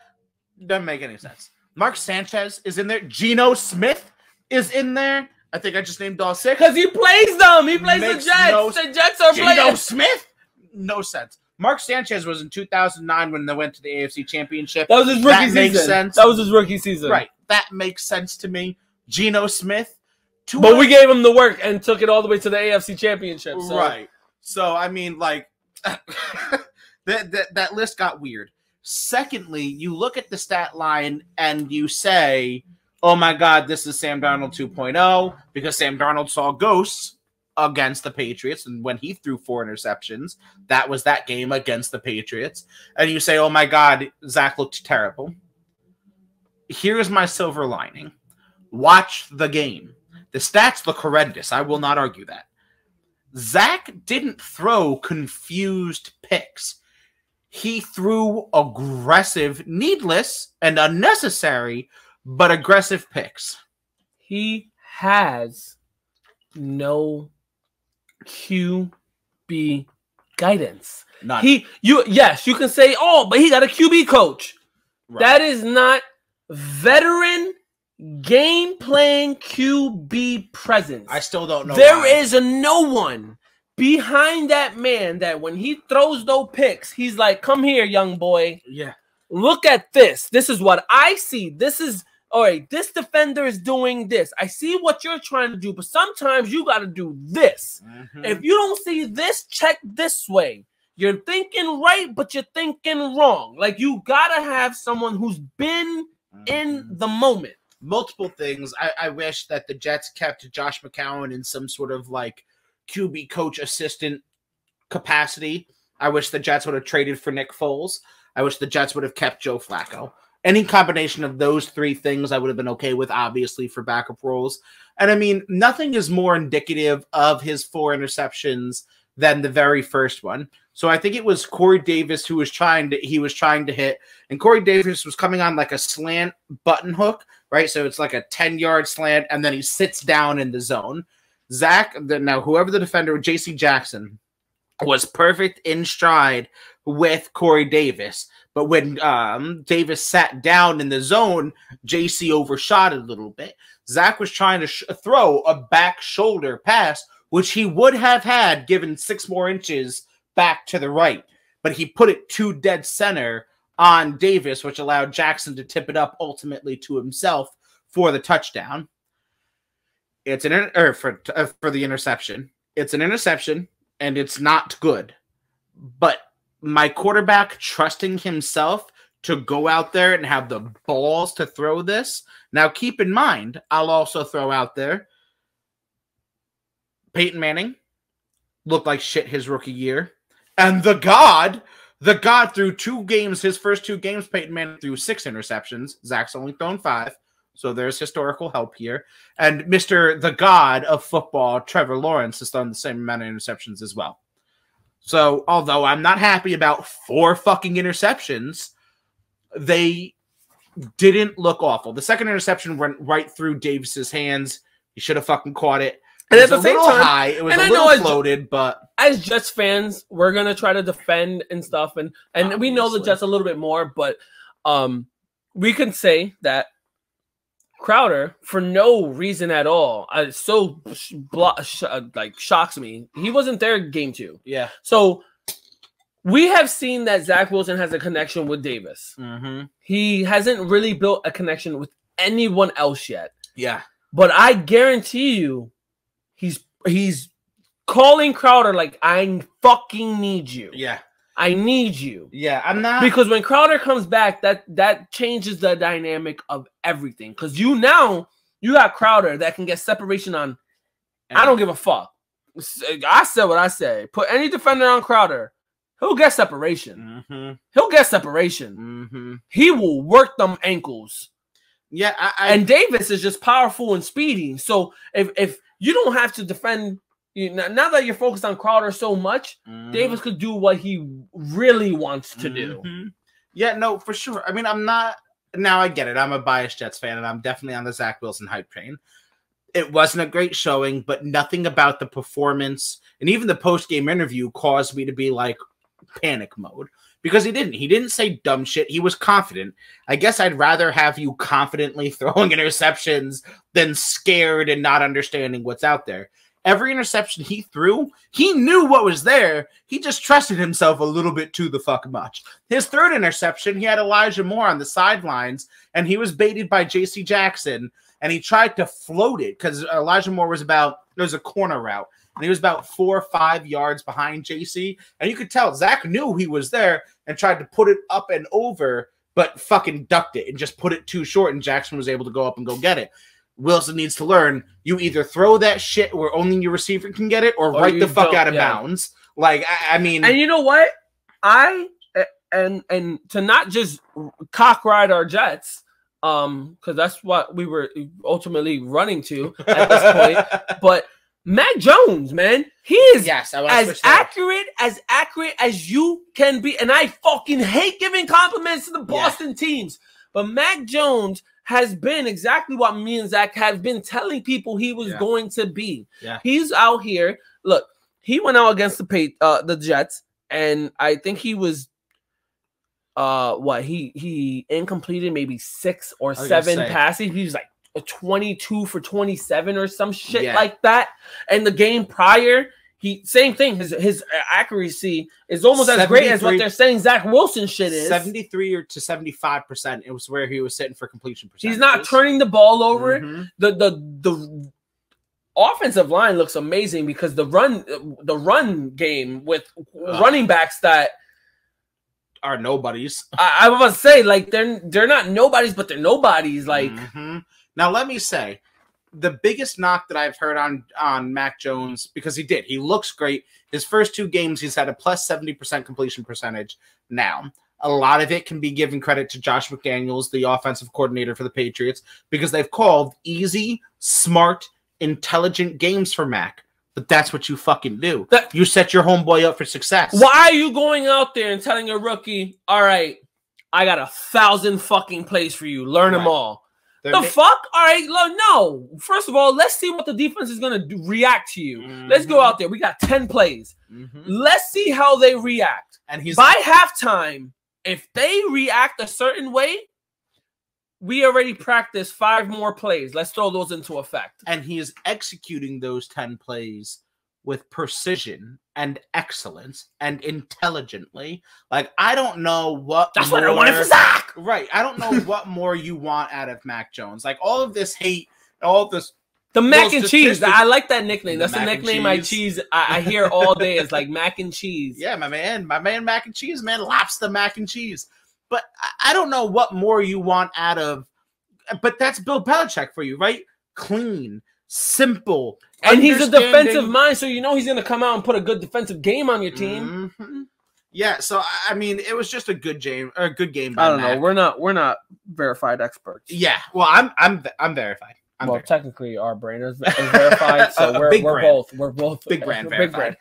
Doesn't make any sense. Mark Sanchez is in there. Geno Smith is in there. I think I just named all 6. Because he plays them. He plays the Jets. The Jets are playing. Geno Smith? No sense. Mark Sanchez was in 2009 when they went to the AFC Championship. That was his rookie season. Makes sense. That was his rookie season. Right. That makes sense to me. Geno Smith. But we gave him the work and took it all the way to the AFC Championship. So. Right. So, I mean, like, that list got weird. Secondly, you look at the stat line and you say, oh, my God, this is Sam Darnold 2.0 because Sam Darnold saw ghosts against the Patriots. And when he threw 4 interceptions, that was that game against the Patriots. And you say, oh, my God, Zach looked terrible. Here's my silver lining. Watch the game. The stats look horrendous. I will not argue that. Zach didn't throw confused picks. He threw aggressive, needless, and unnecessary, but aggressive picks. He has no QB guidance. None. Yes, you can say, oh, but he got a QB coach. Right. That is not veteran game playing QB presence. I still don't know. There is no one behind that man that when he throws those picks, he's like, come here, young boy. Yeah. Look at this. This is what I see. This is, all right, this defender is doing this. I see what you're trying to do, but sometimes you got to do this. Mm-hmm. If you don't see this, check this way. You're thinking right, but you're thinking wrong. Like, you got to have someone who's been in the moment. Multiple things. I wish that the Jets kept Josh McCown in some sort of like QB coach assistant capacity. I wish the Jets would have traded for Nick Foles. I wish the Jets would have kept Joe Flacco. Any combination of those three things I would have been okay with, obviously, for backup roles. And I mean, nothing is more indicative of his 4 interceptions than the very first one. So I think it was Corey Davis who was trying to hit, and Corey Davis was coming on like a slant button hook, right? So it's like a 10-yard slant, and then he sits down in the zone. Now whoever the defender, J.C. Jackson, was perfect in stride with Corey Davis. But when Davis sat down in the zone, J.C. overshot it a little bit. Zach was trying to throw a back shoulder pass, which he would have had given 6 more inches back to the right, but he put it too dead center on Davis, which allowed Jackson to tip it up ultimately to himself for the touchdown. It's for the interception. It's an interception, and it's not good. But my quarterback trusting himself to go out there and have the balls to throw this. Now, keep in mind, I'll also throw out there, Peyton Manning looked like shit his rookie year. And the God threw 2 games, his first 2 games, Peyton Manning threw 6 interceptions. Zach's only thrown 5. So there's historical help here. And Mr. the God of football, Trevor Lawrence, has thrown the same amount of interceptions as well. So although I'm not happy about 4 fucking interceptions, they didn't look awful. The second interception went right through Davis's hands. He should have fucking caught it. And at the same time, high. It was a little floated, but as Jets fans, we're gonna try to defend and stuff, and we know the Jets a little bit more, but we can say that Crowder, for no reason at all, shocks me. He wasn't there game 2. Yeah. So we have seen that Zach Wilson has a connection with Davis. Mm-hmm. He hasn't really built a connection with anyone else yet. Yeah. But I guarantee you, he's calling Crowder like, I fucking need you. Yeah. I need you. Yeah, I'm not. Because when Crowder comes back, that changes the dynamic of everything. Because you got Crowder that can get separation on. I don't give a fuck. I said what I said. Put any defender on Crowder, he'll get separation. Mm-hmm. He'll get separation. Mm-hmm. He will work them ankles. Yeah, and Davis is just powerful and speedy. So if you don't have to defend, now that you're focused on Crowder so much, Davis could do what he really wants to do. Yeah, no, for sure. I mean, I'm not. Now I get it. I'm a biased Jets fan, and I'm definitely on the Zach Wilson hype train. It wasn't a great showing, but nothing about the performance and even the post-game interview caused me to be like panic mode. Because he didn't say dumb shit. He was confident. I guess I'd rather have you confidently throwing interceptions than scared and not understanding what's out there. Every interception he threw, he knew what was there. He just trusted himself a little bit too the fuck much. His third interception, he had Elijah Moore on the sidelines, and he was baited by J.C. Jackson, and he tried to float it because Elijah Moore was a corner route. And he was about 4 or 5 yards behind JC. And you could tell Zach knew he was there and tried to put it up and over, but fucking ducked it and just put it too short. And Jackson was able to go up and go get it. Wilson needs to learn, you either throw that shit where only your receiver can get it or right the fuck out of bounds. Like, I mean. And you know what? And to not just cock ride our Jets, because that's what we were ultimately running to at this point. But Mac Jones, man, he is as accurate as you can be. And I fucking hate giving compliments to the Boston teams. But Mac Jones has been exactly what me and Zach have been telling people he was going to be. Yeah. He's out here. Look, he went out against the Jets. and I think he was he incompleted maybe 6 or 7 passes. He was like a 22 for 27 or some shit like that. And the game prior, same thing. His accuracy is almost as great as what they're saying Zach Wilson shit is. 73 to 75%. It was where he was sitting for completion percentage. He's not turning the ball over. The offensive line looks amazing because the run game with running backs that are nobodies. I was about to say, like, they're not nobodies, but they're nobodies. Like, now let me say, the biggest knock that I've heard on Mac Jones, because he looks great. His first 2 games, he's had a plus 70% completion percentage. Now, a lot of it can be given credit to Josh McDaniels, the offensive coordinator for the Patriots, because they've called easy, smart, intelligent games for Mac. But that's what you fucking do. You set your homeboy up for success. Why are you going out there and telling a rookie, all right, I got 1,000 fucking plays for you. Learn them all. Fuck? All right, no. First of all, let's see what the defense is going to react to you. Let's go out there. We got 10 plays. Let's see how they react. And by halftime, if they react a certain way, we already practiced 5 more plays. Let's throw those into effect. And he is executing those 10 plays with precision and excellence and intelligently. Like, I don't know what That's what I wanted for Zach. Right. I don't know what more you want out of Mac Jones. Like, all of this hate, all of this. The mac and cheese. I like that nickname. That's the nickname I hear all day. It's like mac and cheese. Yeah, my man mac and cheese, man. Lobster mac and cheese. But I don't know what more you want out of, but that's Bill Belichick for you, right? Clean, simple. And he's a defensive mind, so you know he's going to come out and put a good defensive game on your team. Yeah, so I mean, it was just a good game. I don't know. We're not verified experts. Yeah, well, I'm verified. Technically, our brand is verified, so we're both big brand verified.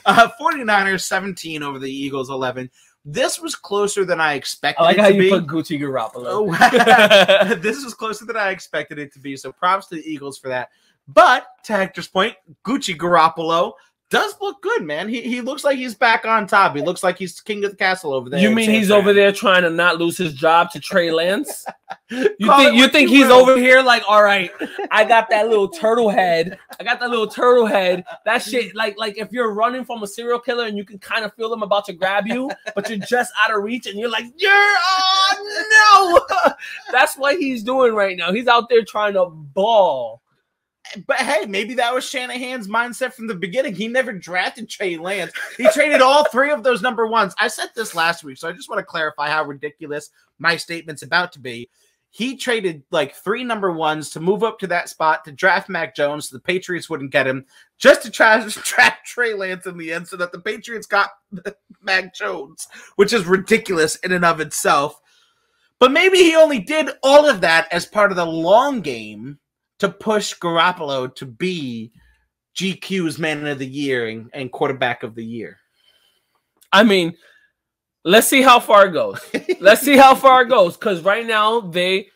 49ers 17 over the Eagles 11. This was closer than I expected. I like how you put Gucci Garoppolo. This was closer than I expected it to be. So props to the Eagles for that. But to Hector's point, Gucci Garoppolo does look good, man. He looks like he's back on top. He looks like he's king of the castle over there. You mean he's over there trying to not lose his job to Trey Lance? You think he's over here like, all right, I got that little turtle head. That shit, like if you're running from a serial killer and you can kind of feel them about to grab you, but you're just out of reach and you're like, no. That's what he's doing right now. He's out there trying to ball. But hey, maybe that was Shanahan's mindset from the beginning. He never drafted Trey Lance. He traded all 3 of those number 1s. I said this last week, so I just want to clarify how ridiculous my statement's about to be. He traded like 3 number 1s to move up to that spot to draft Mac Jones so the Patriots wouldn't get him, just to try to trap Trey Lance in the end so that the Patriots got Mac Jones, which is ridiculous in and of itself. But maybe he only did all of that as part of the long game to push Garoppolo to be GQ's Man of the Year and Quarterback of the Year. I mean, let's see how far it goes. Because right now they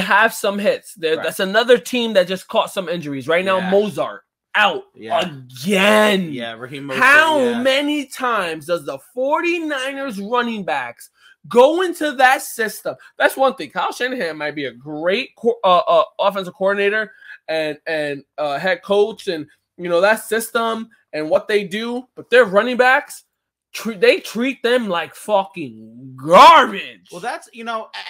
have some hits. That's another team that just caught some injuries. Right now, Mozart out again. Yeah, Raheem Mostert. How many times does the 49ers running backs go into that system? That's one thing. Kyle Shanahan might be a great offensive coordinator and head coach, and you know that system and what they do. But their running backs, they treat them like fucking garbage. Well, that's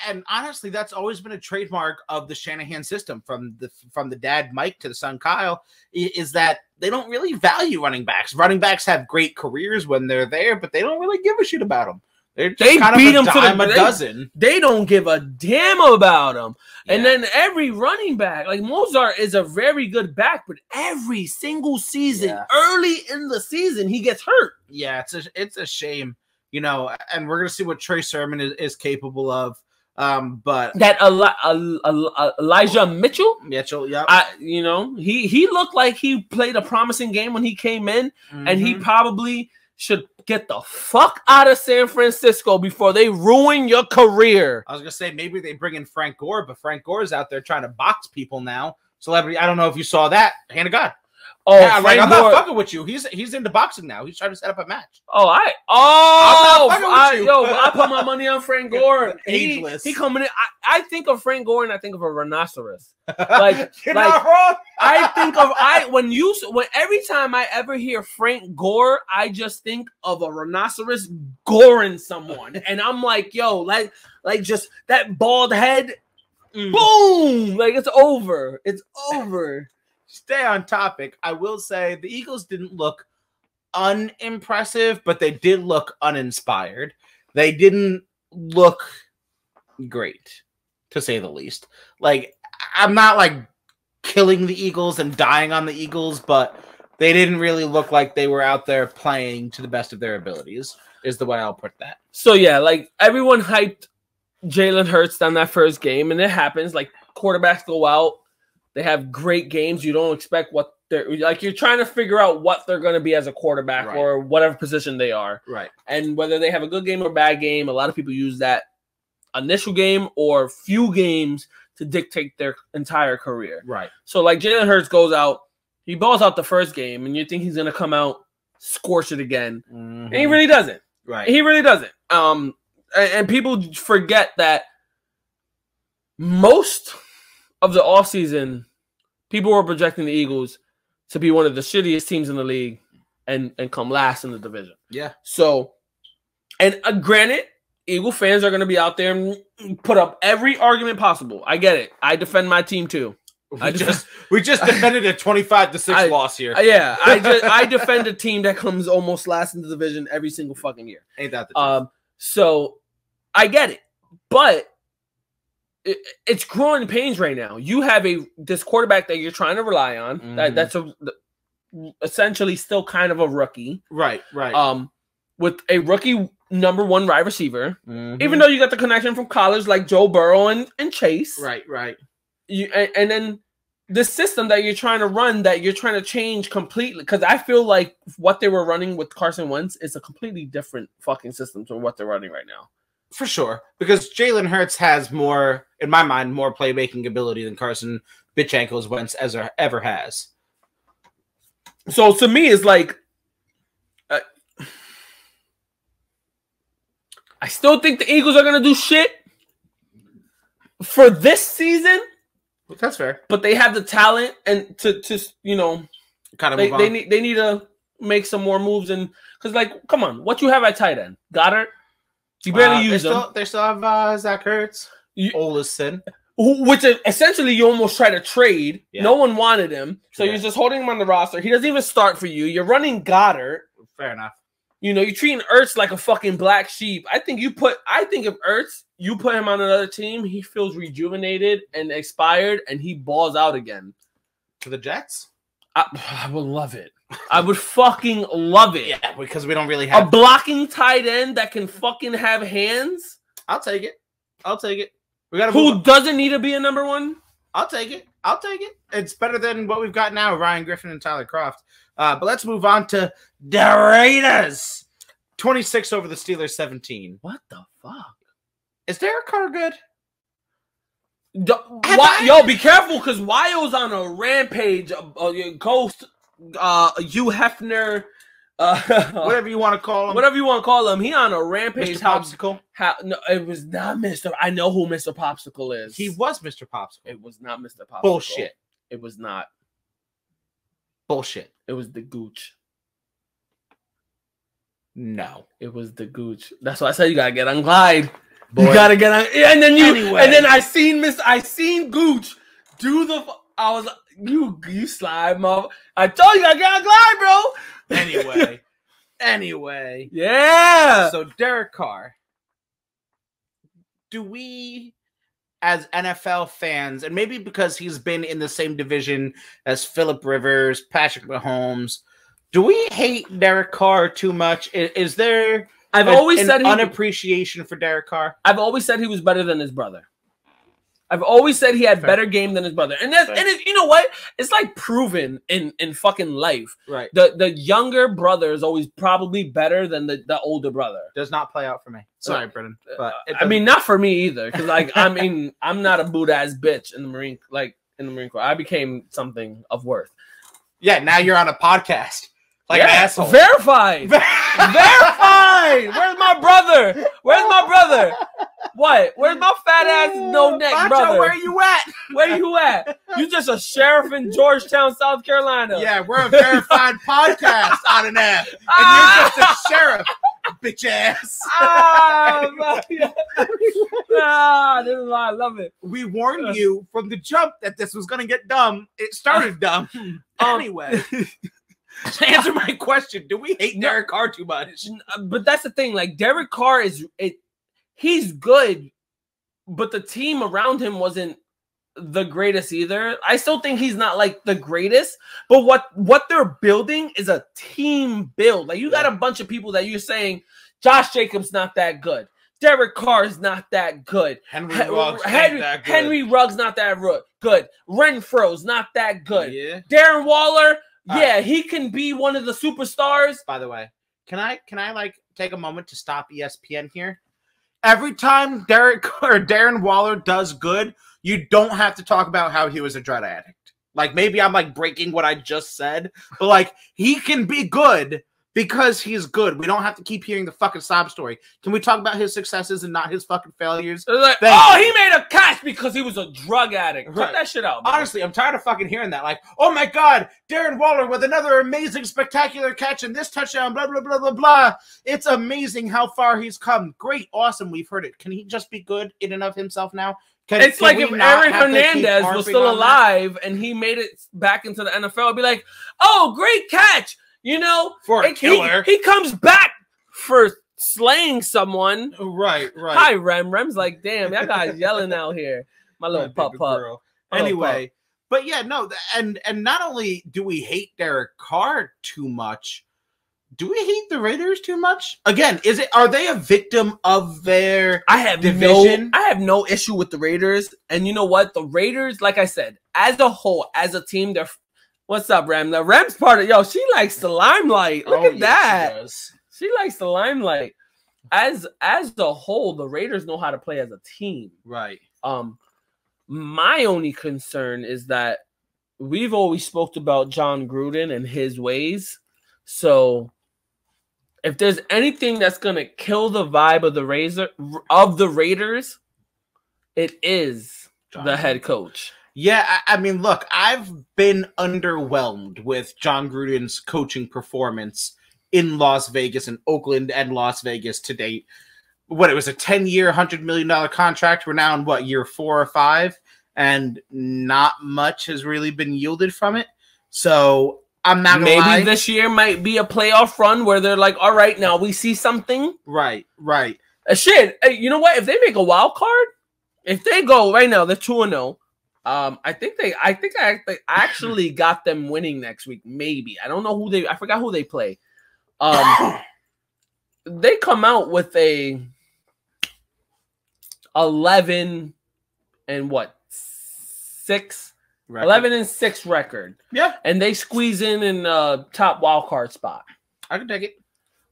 and honestly, that's always been a trademark of the Shanahan system, from the dad Mike to the son Kyle, is that they don't really value running backs. Running backs have great careers when they're there, but they don't really give a shit about them. They beat them to a dozen. They don't give a damn about them. Yeah. And then every running back, like Mozart is a very good back, but every single season, early in the season, he gets hurt. Yeah, it's a shame, and we're going to see what Trey Sermon is capable of. But that Elijah Mitchell, yeah, he looked like he played a promising game when he came in, and he probably should get the fuck out of San Francisco before they ruin your career. I was gonna say maybe they bring in Frank Gore, but Frank Gore's out there trying to box people now. Celebrity, I don't know if you saw that. Hand of God. Oh, yeah, like, I'm not fucking with you. He's into boxing now. He's trying to set up a match. I put my money on Frank Gore. Ageless. He coming in. I think of Frank Gore and I think of a rhinoceros. Like, You're not wrong. I think of when every time I ever hear Frank Gore, I just think of a rhinoceros goring someone, and I'm like, yo, like just that bald head, boom, like it's over. It's over. Stay on topic. I will say the Eagles didn't look unimpressive, but they did look uninspired. They didn't look great, to say the least. Like, I'm not like killing the Eagles and dying on the Eagles, but they didn't really look like they were out there playing to the best of their abilities, is the way I'll put that. So yeah, like everyone hyped Jalen Hurts down that first game, and it happens. Like quarterbacks go out. They have great games. You don't expect what they're like. You're trying to figure out what they're going to be as a quarterback or whatever position they are. Right. And whether they have a good game or bad game, a lot of people use that initial game or few games to dictate their entire career. Right. So like Jalen Hurts goes out, he balls out the first game, and you think he's going to come out, scorch it again. Mm-hmm. And he really doesn't. Right. He really doesn't. And people forget that most of the offseason, people were projecting the Eagles to be one of the shittiest teams in the league and come last in the division. Yeah. So, and granted, Eagle fans are going to be out there and put up every argument possible. I get it. I defend my team too. We just defended a 25-6 loss here. Yeah, I defend a team that comes almost last in the division every single fucking year. Ain't that the truth? So I get it, but it's growing pains right now. You have this quarterback that you're trying to rely on. Mm-hmm. That's essentially still kind of a rookie. Right. With a rookie number one wide receiver, even though you got the connection from college like Joe Burrow and Chase. Right. And then the system that you're trying to run, that you're trying to change completely, because I feel like what they were running with Carson Wentz is a completely different fucking system from what they're running right now. For sure, because Jalen Hurts has more, in my mind, more playmaking ability than Carson bitch ankles Wentz ever has. So to me, it's like I still think the Eagles are gonna do shit for this season. That's fair, but they have the talent and to kind of they need to make some more moves, and because like, come on, what you have at tight end? Goddard. You barely use them. They still have Zach Ertz, oldest sin. Which essentially you almost try to trade. Yeah. No one wanted him, so you're just holding him on the roster. He doesn't even start for you. You're running Goddard. Fair enough. You're treating Ertz like a fucking black sheep. I think if Ertz, you put him on another team, he feels rejuvenated and expired, and he balls out again. To the Jets? I would love it. I would fucking love it. Yeah, because we don't really have a blocking tight end that can fucking have hands. I'll take it. We got who doesn't need to be a number one. I'll take it. It's better than what we've got now, Ryan Griffin and Tyler Kroft. But let's move on to the Raiders. 26 over the Steelers 17. What the fuck? Is Derek Carr good? Yo, be careful, because Wyo's on a rampage. Ghost, Hugh Hefner, whatever you want to call him. He on a rampage. Mr. Popsicle? No, it was not Mr. I know who Mr. Popsicle is. He was Mr. Popsicle. It was not Mr. Popsicle. Bullshit. It was not. Bullshit. It was the Gooch. No. It was the Gooch. That's why I said you gotta get on Glide. Boy. You gotta get on, and then I seen Gooch do the. I was like, you slide, mother. I told you I got to glide, bro. Anyway. Yeah. So Derek Carr, do we, as NFL fans, and maybe because he's been in the same division as Phillip Rivers, Patrick Mahomes, do we hate Derek Carr too much? Is there unappreciation for Derek Carr? I've always said he was better than his brother. I've always said he had better game than his brother. And you know what? It's like proven in fucking life. Right. The younger brother is always probably better than the older brother. Does not play out for me. Sorry, Brennan. But not for me either. Because I'm not a boot ass bitch in the Marine Corps. I became something of worth. Yeah, now you're on a podcast. Like an asshole. Verified. Verified. Where's my brother? Where's my brother? What? Where's my fat ass no neck Macho, brother? where you at? Where you at? You just a sheriff in Georgetown, South Carolina. Yeah, we're a verified podcast on an app. And you're just a sheriff, bitch ass. This is why I love it. We warned you from the jump that this was going to get dumb. It started dumb. Anyway. To answer my question, do we hate Derek Carr too much? But that's the thing. Like, Derek Carr he's good, but the team around him wasn't the greatest either. I still think he's not like the greatest, but what they're building is a team build. Like, you got a bunch of people that you're saying Josh Jacobs not that good. Derek Carr is not that good. Henry Ruggs not that good. Renfro's not that good. Yeah. Darren Waller, he can be one of the superstars. By the way, can I like take a moment to stop ESPN here? Every time Darren Waller does good, you don't have to talk about how he was a drug addict. Like, maybe I'm like breaking what I just said, but like, he can be good because he's good. We don't have to keep hearing the fucking sob story. Can we talk about his successes and not his fucking failures? Like, he made a catch because he was a drug addict. Cut that shit out, man. Honestly, I'm tired of fucking hearing that. Like, oh my God, Darren Waller with another amazing, spectacular catch and this touchdown, blah, blah, blah, blah, blah. It's amazing how far he's come. Great, awesome, we've heard it. Can he just be good in and of himself now? It's like if Aaron Hernandez was still alive and he made it back into the NFL, I'd be like, oh, great catch. You know, for a killer. He comes back for slaying someone. Right. Hi, Rem. Rem's like, damn, that guy's yelling out here. My little pup. Anyway, but yeah, no, and not only do we hate Derek Carr too much, do we hate the Raiders too much? Again, are they a victim of their division? I have no issue with the Raiders. And you know what? The Raiders, like I said, as a whole, as a team, they're what's up, Rem? The Rem's part of she likes the limelight. Look at that. She likes the limelight. As a whole, the Raiders know how to play as a team. Right. My only concern is that we've always spoke about John Gruden and his ways. So if there's anything that's gonna kill the vibe of the Raiders, it is the head coach. Yeah, I mean, look, I've been underwhelmed with John Gruden's coaching performance in Las Vegas and Oakland and Las Vegas to date. What, it was a 10-year, $100 million contract. We're now in, year 4 or 5? And not much has really been yielded from it. So I'm not going to lie. Maybe this year might be a playoff run where they're like, all right, now we see something. Right. Shit, you know what? If they make a wild card, if they go right now, they're 2-0. I think I actually got them winning next week. Maybe. I don't know I forgot who they play. They come out with a 11 and 6 record. 11-6 record. Yeah. And they squeeze in top wild card spot. I can take it.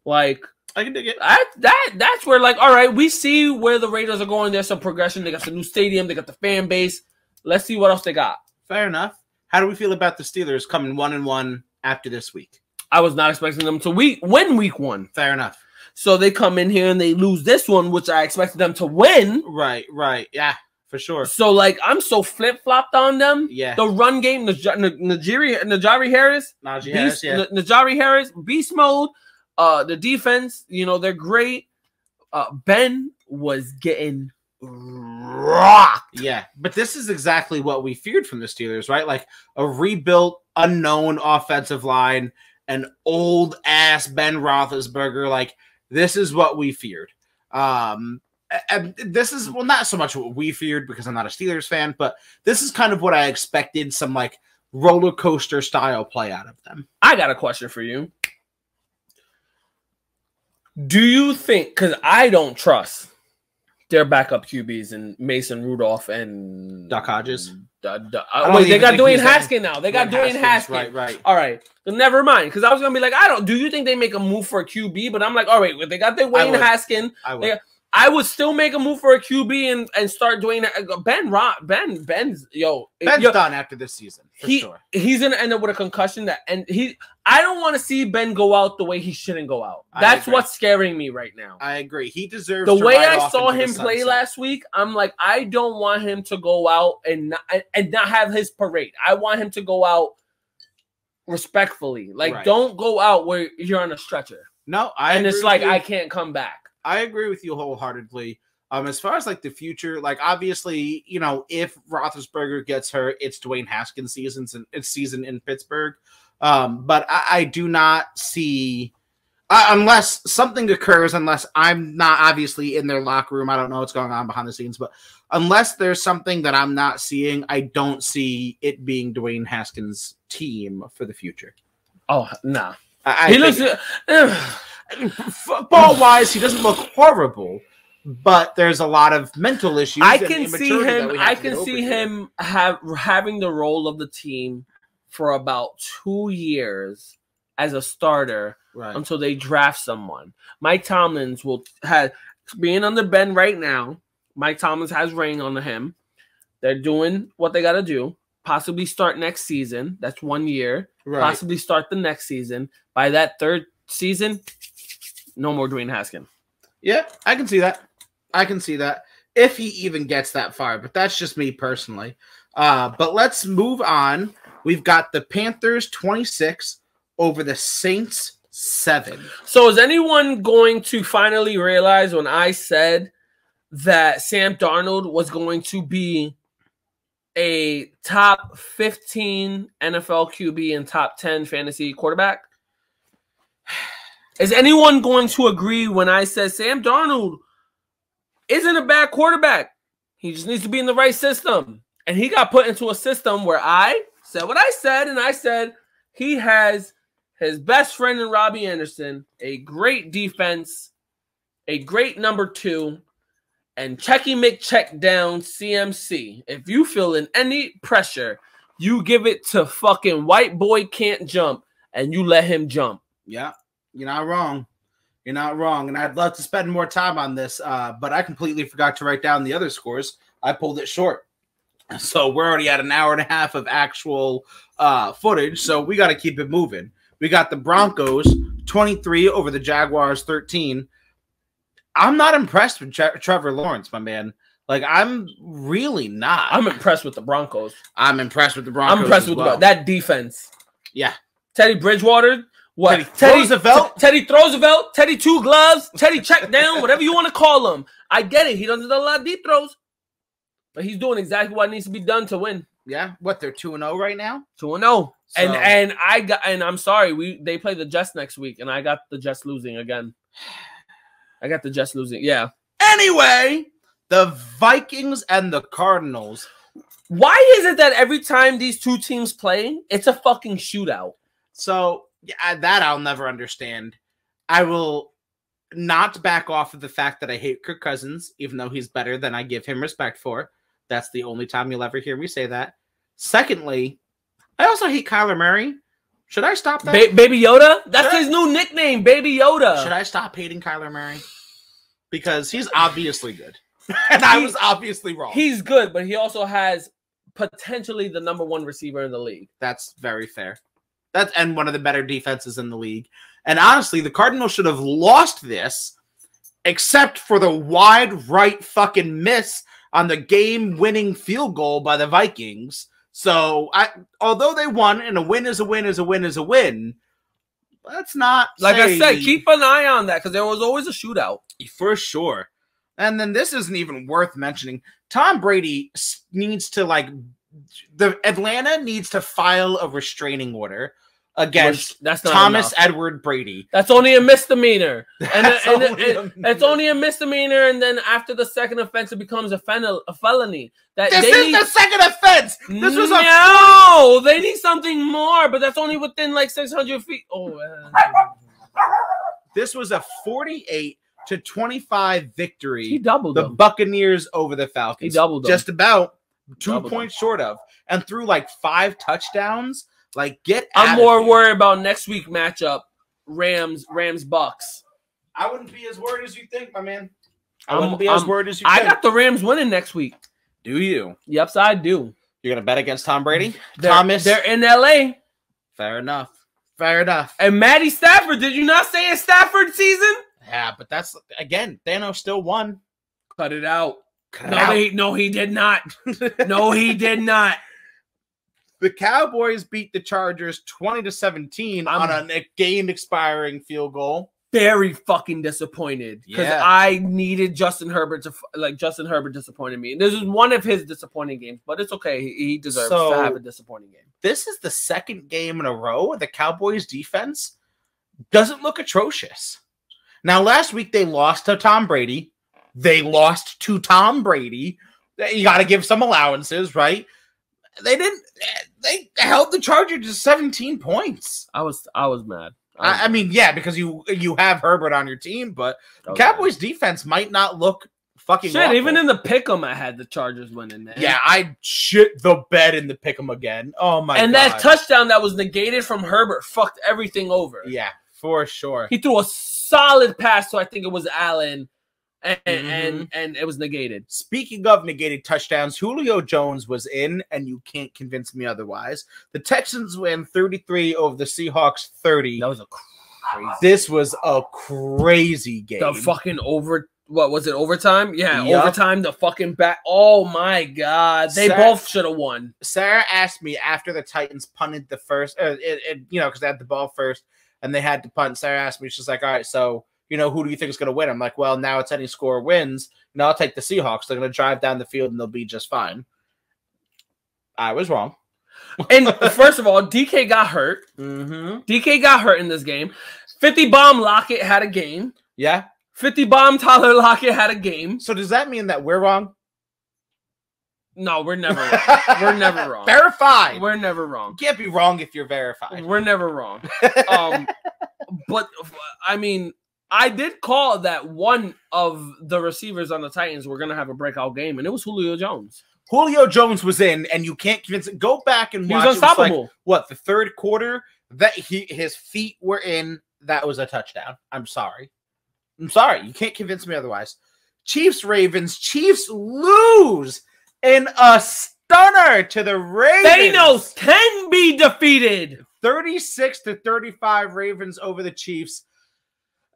Like, I can dig it. That's where, like, all right, we see where the Raiders are going. There's some progression. They got some new stadium. They got the fan base. Let's see what else they got. Fair enough. How do we feel about the Steelers coming 1-1 after this week? I was not expecting them to win week 1. Fair enough. So they come in here and they lose this one, which I expected them to win. Right. Yeah, for sure. So, like, I'm so flip-flopped on them. Yeah. The run game, Najari Harris. Najari Harris, beast mode. The defense, they're great. Ben was getting rocked. Yeah, but this is exactly what we feared from the Steelers, right? Like a rebuilt, unknown offensive line, an old-ass Ben Roethlisberger. Like, this is what we feared. And this is, well, not so much what we feared because I'm not a Steelers fan, but this is kind of what I expected, some, like, roller coaster style play out of them. I got a question for you. Do you think, because I don't trust their backup QBs and Mason Rudolph and Duck Hodges. They got Dwayne Haskins now. They got Dwayne Haskins. Right. All right. So never mind. Because I was gonna be like, do you think they make a move for a QB? But I'm like, all right, they got their Dwayne Haskins. I would still make a move for a QB and start doing that. Ben's done after this season. Sure. He's gonna end up with a concussion I don't want to see Ben go out the way he shouldn't go out. That's what's scaring me right now. I agree. He deserves the way I saw him play last week. I'm like, I don't want him to go out and not have his parade. I want him to go out respectfully. Like, don't go out where you're on a stretcher. No, it's like I can't come back. I agree with you wholeheartedly. As far as like the future, like obviously, if Roethlisberger gets hurt, it's Dwayne Haskins' season in Pittsburgh. But I do not see unless something occurs, unless I'm not obviously in their locker room. I don't know what's going on behind the scenes, but unless there's something that I'm not seeing, I don't see it being Dwayne Haskins' team for the future. Oh, nah. He looks football-wise, he doesn't look horrible, but there's a lot of mental issues. I can see him having the role of the team for about 2 years as a starter until they draft someone. Mike Tomlins being under Ben right now. Mike Tomlins has reign on him. They're doing what they got to do. Possibly start next season. That's 1 year. Possibly start the next season. By that third season, no more Dwayne Haskins. Yeah, I can see that. If he even gets that far, but that's just me personally. But let's move on. We've got the Panthers 26 over the Saints 7. So is anyone going to finally realize when I said that Sam Darnold was going to be a top 15 NFL QB and top 10 fantasy quarterback? Is anyone going to agree when I said Sam Darnold isn't a bad quarterback? He just needs to be in the right system. And he got put into a system where I said what I said, and I said he has his best friend in Robbie Anderson, a great defense, a great number 2, and Checky McCheck down CMC. If you feel in any pressure, you give it to fucking white boy can't jump, and you let him jump. Yeah, you're not wrong. You're not wrong. And I'd love to spend more time on this, but I completely forgot to write down the other scores. I pulled it short. So we're already at an hour and a half of actual footage, so we got to keep it moving. We got the Broncos 23 over the Jaguars 13. I'm not impressed with Trevor Lawrence, my man. Like, I'm really not. I'm impressed with the Broncos. I'm impressed with the Broncos. I'm impressed with that defense. Yeah. Teddy Bridgewater. What? Teddy Roosevelt. Teddy throws a belt. Teddy 2 gloves. Teddy check down. Whatever you want to call him. I get it. He doesn't do a lot of deep throws. But he's doing exactly what needs to be done to win. Yeah. What, they're 2-0 right now? 2-0. So. And I'm sorry, they play the Jets next week, and I got the Jets losing again. Yeah. Anyway, the Vikings and the Cardinals. Why is it that every time these two teams play, it's a fucking shootout? So, yeah, that I'll never understand. I will not back off of the fact that I hate Kirk Cousins, even though he's better than I give him respect for. That's the only time you'll ever hear me say that. Secondly, I also hate Kyler Murray. Should I stop that? Baby Yoda? That's his new nickname, Baby Yoda. Should I stop hating Kyler Murray? Because he's obviously good. And I was obviously wrong. He's good, but he also has potentially the number 1 receiver in the league. That's very fair. And one of the better defenses in the league. And honestly, the Cardinals should have lost this, except for the wide right fucking miss on the game-winning field goal by the Vikings. So, although they won, and a win is a win is a win is a win, let's not like I said, keep an eye on that, because there was always a shootout. For sure. And then this isn't even worth mentioning. Tom Brady needs to, Atlanta needs to file a restraining order against Thomas Edward Brady. That's only a misdemeanor. It's only a misdemeanor, and then after the second offense, it becomes a felony. This is the second offense! They need something more, but that's only within 600 feet. This was a 48-25 victory. He doubled the them. Buccaneers over the Falcons. He doubled them. Just about 2 points short of. And threw 5 touchdowns. I'm more worried about next week matchup, Rams Bucks. I wouldn't be as worried as you think, my man. I wouldn't be as worried as you. I got the Rams winning next week. Do you? Yep, I do. You're gonna bet against Tom Brady? They're in LA. Fair enough. Fair enough. And Matty Stafford, did you not say it's Stafford season? Yeah, but that's again, Thanos still won. Cut it out. No, he did not. No, he did not. The Cowboys beat the Chargers 20-17 on a game-expiring field goal. Very fucking disappointed because I needed Justin Herbert to Justin Herbert disappointed me. This is one of his disappointing games, but it's okay. He deserves to have a disappointing game. This is the second game in a row the Cowboys defense doesn't look atrocious. Now, last week they lost to Tom Brady. You got to give some allowances, right? They held the Chargers to 17 points. I was mad. I mean, yeah, because you have Herbert on your team, but Cowboys defense might not look fucking shit. Awful. Even in the pick'em, I had the Chargers winning. Man. Yeah, I shit the bed in the pick'em again. Oh my god! And that touchdown that was negated from Herbert fucked everything over. Yeah, for sure. He threw a solid pass, so I think it was Allen. And it was negated. Speaking of negated touchdowns, Julio Jones was in, and you can't convince me otherwise. The Texans win 33 over the Seahawks 30. That was a crazy. This was a crazy game. The fucking what was it? Overtime? Yeah, yep. Overtime. The fucking back. Oh my god, they both should have won. Sarah asked me after the Titans punted the first, because they had the ball first and they had to punt. Sarah asked me, she's like, "All right, so." Who do you think is going to win? I'm like, well, now it's any score wins. I'll take the Seahawks. They're going to drive down the field and they'll be just fine. I was wrong. And first of all, DK got hurt. DK got hurt in this game. 50 bomb Lockett had a game. Yeah. 50 bomb Tyler Lockett had a game. So does that mean that we're wrong? No, we're never wrong. We're never wrong. Verified. We're never wrong. You can't be wrong if you're verified. We're never wrong. But, I mean... I did call that one of the receivers on the Titans were going to have a breakout game, and it was Julio Jones. Julio Jones was in, and you can't convince it. Go back and watch. He was unstoppable. The third quarter? His feet were in. That was a touchdown. I'm sorry. You can't convince me otherwise. Chiefs-Ravens. Chiefs lose in a stunner to the Ravens. Thanos can be defeated. 36-35 Ravens over the Chiefs.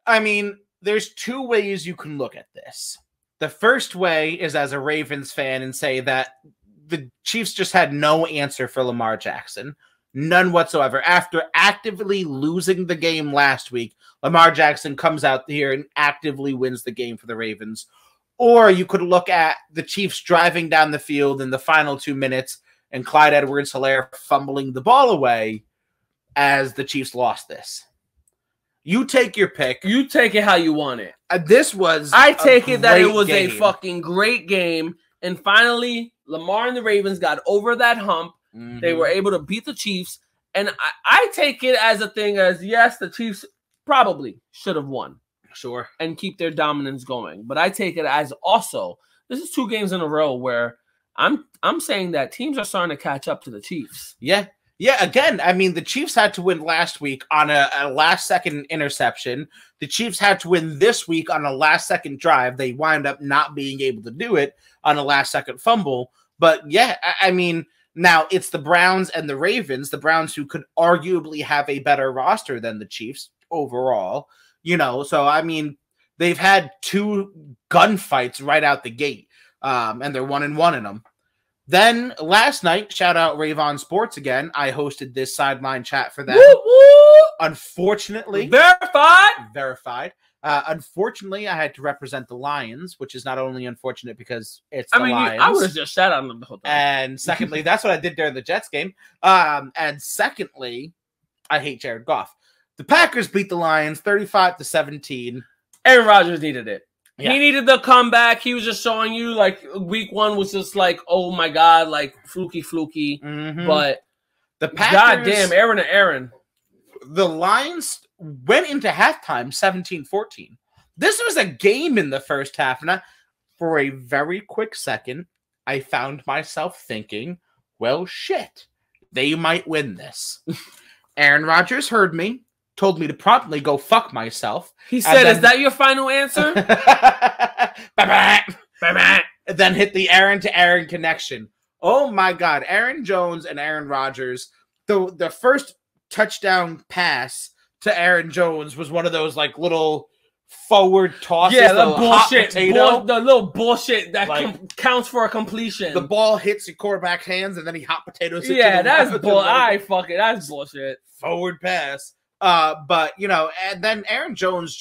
I mean, there's two ways you can look at this. The first way is as a Ravens fan and say that the Chiefs just had no answer for Lamar Jackson. None whatsoever. After actively losing the game last week, Lamar Jackson comes out here and actively wins the game for the Ravens. Or you could look at the Chiefs driving down the field in the final 2 minutes and Clyde Edwards-Helaire fumbling the ball away as the Chiefs lost this. You take your pick. You take it how you want it. I take it that it was a fucking great game. And finally, Lamar and the Ravens got over that hump. They were able to beat the Chiefs. And I take it as a thing as, yes, the Chiefs probably should have won. Sure. And keep their dominance going. But I take it as also, this is 2 games in a row where I'm saying that teams are starting to catch up to the Chiefs. Yeah. Yeah, again, I mean, the Chiefs had to win last week on a last-second interception. The Chiefs had to win this week on a last-second drive. They wind up not being able to do it on a last-second fumble. But, yeah, I mean, now it's the Browns and the Ravens, the Browns who could arguably have a better roster than the Chiefs overall. So, I mean, they've had 2 gunfights right out the gate, and they're 1-1 in them. Then last night, shout out Ravon Sports again. I hosted this sideline chat for them. Woo, woo! Unfortunately, verified. Unfortunately, I had to represent the Lions, which is not only unfortunate because it's the Lions. I would have just shout out them the whole time. And secondly, that's what I did during the Jets game. And secondly, I hate Jared Goff. The Packers beat the Lions 35-17. Aaron Rodgers needed it. Yeah. He needed the comeback. He was just showing you, like, week 1 was just like, oh, my God, like, fluky. But the Packers... goddamn, Aaron. The Lions went into halftime 17-14. This was a game in the first half. And for a very quick second, I found myself thinking, well, shit, they might win this. Aaron Rodgers heard me. told me to promptly go fuck myself. He said, "Is that your final answer?" And then hit the Aaron to Aaron connection. Oh my God, Aaron Jones and Aaron Rodgers. The first touchdown pass to Aaron Jones was one of those like little forward tosses. Yeah, the bullshit, the little bullshit that counts for a completion. The ball hits the quarterback's hands and then he hot potatoes it. Yeah, that's bullshit. That's bullshit. Forward pass. But you know, and then Aaron Jones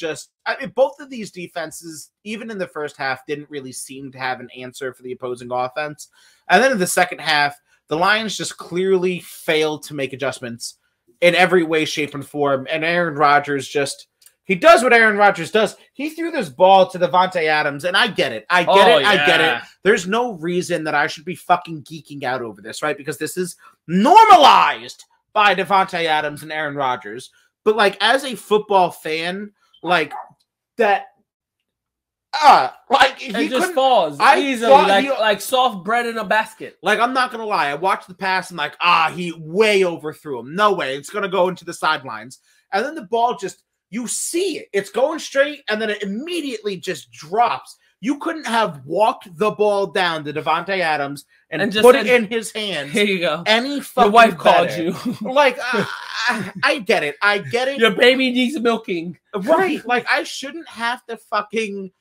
both of these defenses, even in the first half, didn't really seem to have an answer for the opposing offense. And then in the second half, the Lions just clearly failed to make adjustments in every way, shape, and form. And Aaron Rodgers he does what Aaron Rodgers does. He threw this ball to Davante Adams, and I get it. I get it. There's no reason that I should be fucking geeking out over this, right? Because this is normalized by Davante Adams and Aaron Rodgers. But, like, as a football fan, like, that... he just falls easily, like soft bread in a basket. Like, I'm not gonna lie, I watched the pass and like, he way overthrew him. No way, it's gonna go into the sidelines. And then the ball you see it. It's going straight, and then it immediately just drops. You couldn't have walked the ball down to Davante Adams and just put it in his hands. Here you go. Any fucking Your wife called you. Like, I get it. I get it. Your baby needs milking. Right. Like, I shouldn't have to fucking...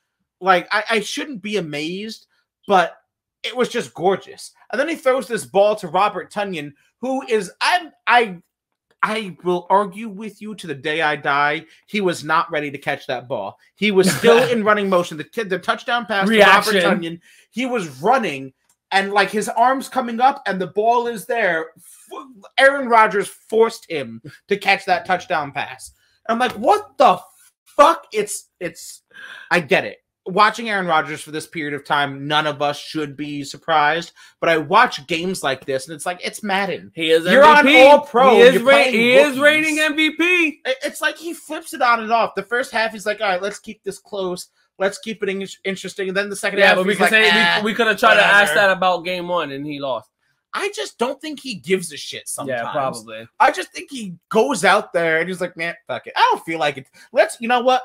Like, I shouldn't be amazed, but it was just gorgeous. And then he throws this ball to Robert Tonyan, who is... I will argue with you to the day I die. He was not ready to catch that ball. He was still in running motion. The touchdown pass to Robert Tonyan, he was running, and like his arms coming up, and the ball is there. Aaron Rodgers forced him to catch that touchdown pass. And I'm like, what the fuck? I get it. Watching Aaron Rodgers for this period of time, none of us should be surprised. But I watch games like this, and it's like, it's Madden. He is MVP. You're on All-Pro. He is rating MVP. It's like he flips it on and off. The first half, he's like, all right, let's keep this close. Let's keep it interesting. And then the second half, but we could have tried to ask that about game one, and he lost. I just don't think he gives a shit sometimes. Yeah, probably. I just think he goes out there, and he's like, man, fuck it. I don't feel like it. You know what?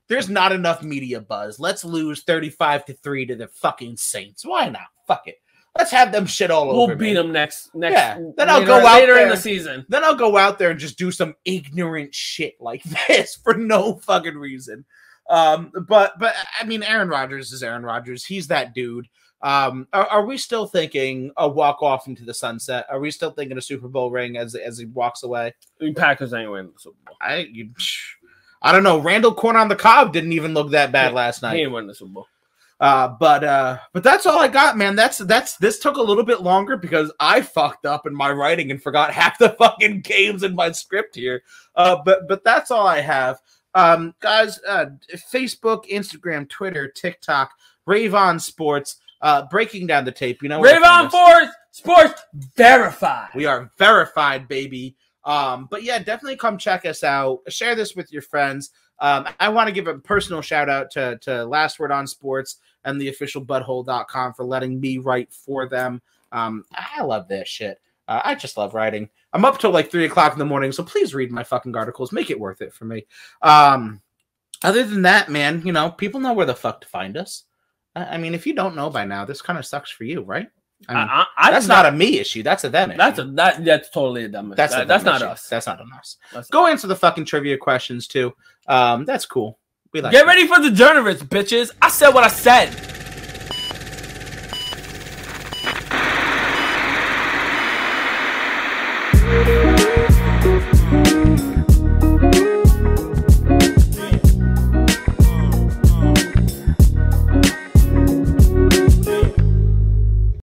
There's not enough media buzz. Let's lose 35-3 to the fucking Saints. Why not? Fuck it. Let's have them shit all over. We'll beat them next. Yeah. Then I'll go out later there in the season. Then I'll go out there and just do some ignorant shit like this for no fucking reason. But I mean, Aaron Rodgers is Aaron Rodgers. He's that dude. Are we still thinking a walk off into the sunset? Are we still thinking a Super Bowl ring as he walks away? The Packers ain't winning the Super Bowl. I don't know. Randall Corn on the Cob didn't even look that bad last night. He ain't winning the Super Bowl. But that's all I got, man. This took a little bit longer because I fucked up in my writing and forgot half the fucking games in my script here. But that's all I have. Guys, Facebook, Instagram, Twitter, TikTok, Rave On Sports, breaking down the tape. You know, Rave On Sports verified. We are verified, baby. But yeah, definitely come check us out. Share this with your friends. I want to give a personal shout out to Last Word on Sports and the official butthole.com for letting me write for them. I love this shit. I just love writing. I'm up till like 3 o'clock in the morning, so please read my fucking articles. Make it worth it for me. Other than that, man, you know, people know where the fuck to find us. I mean, if you don't know by now, this kind of sucks for you, right? I mean, that's not a me issue. That's a them issue. That's totally a them issue. That's not us. That's not on us. Go answer the fucking trivia questions too. That's cool. Get ready for the journalists, bitches. I said what I said.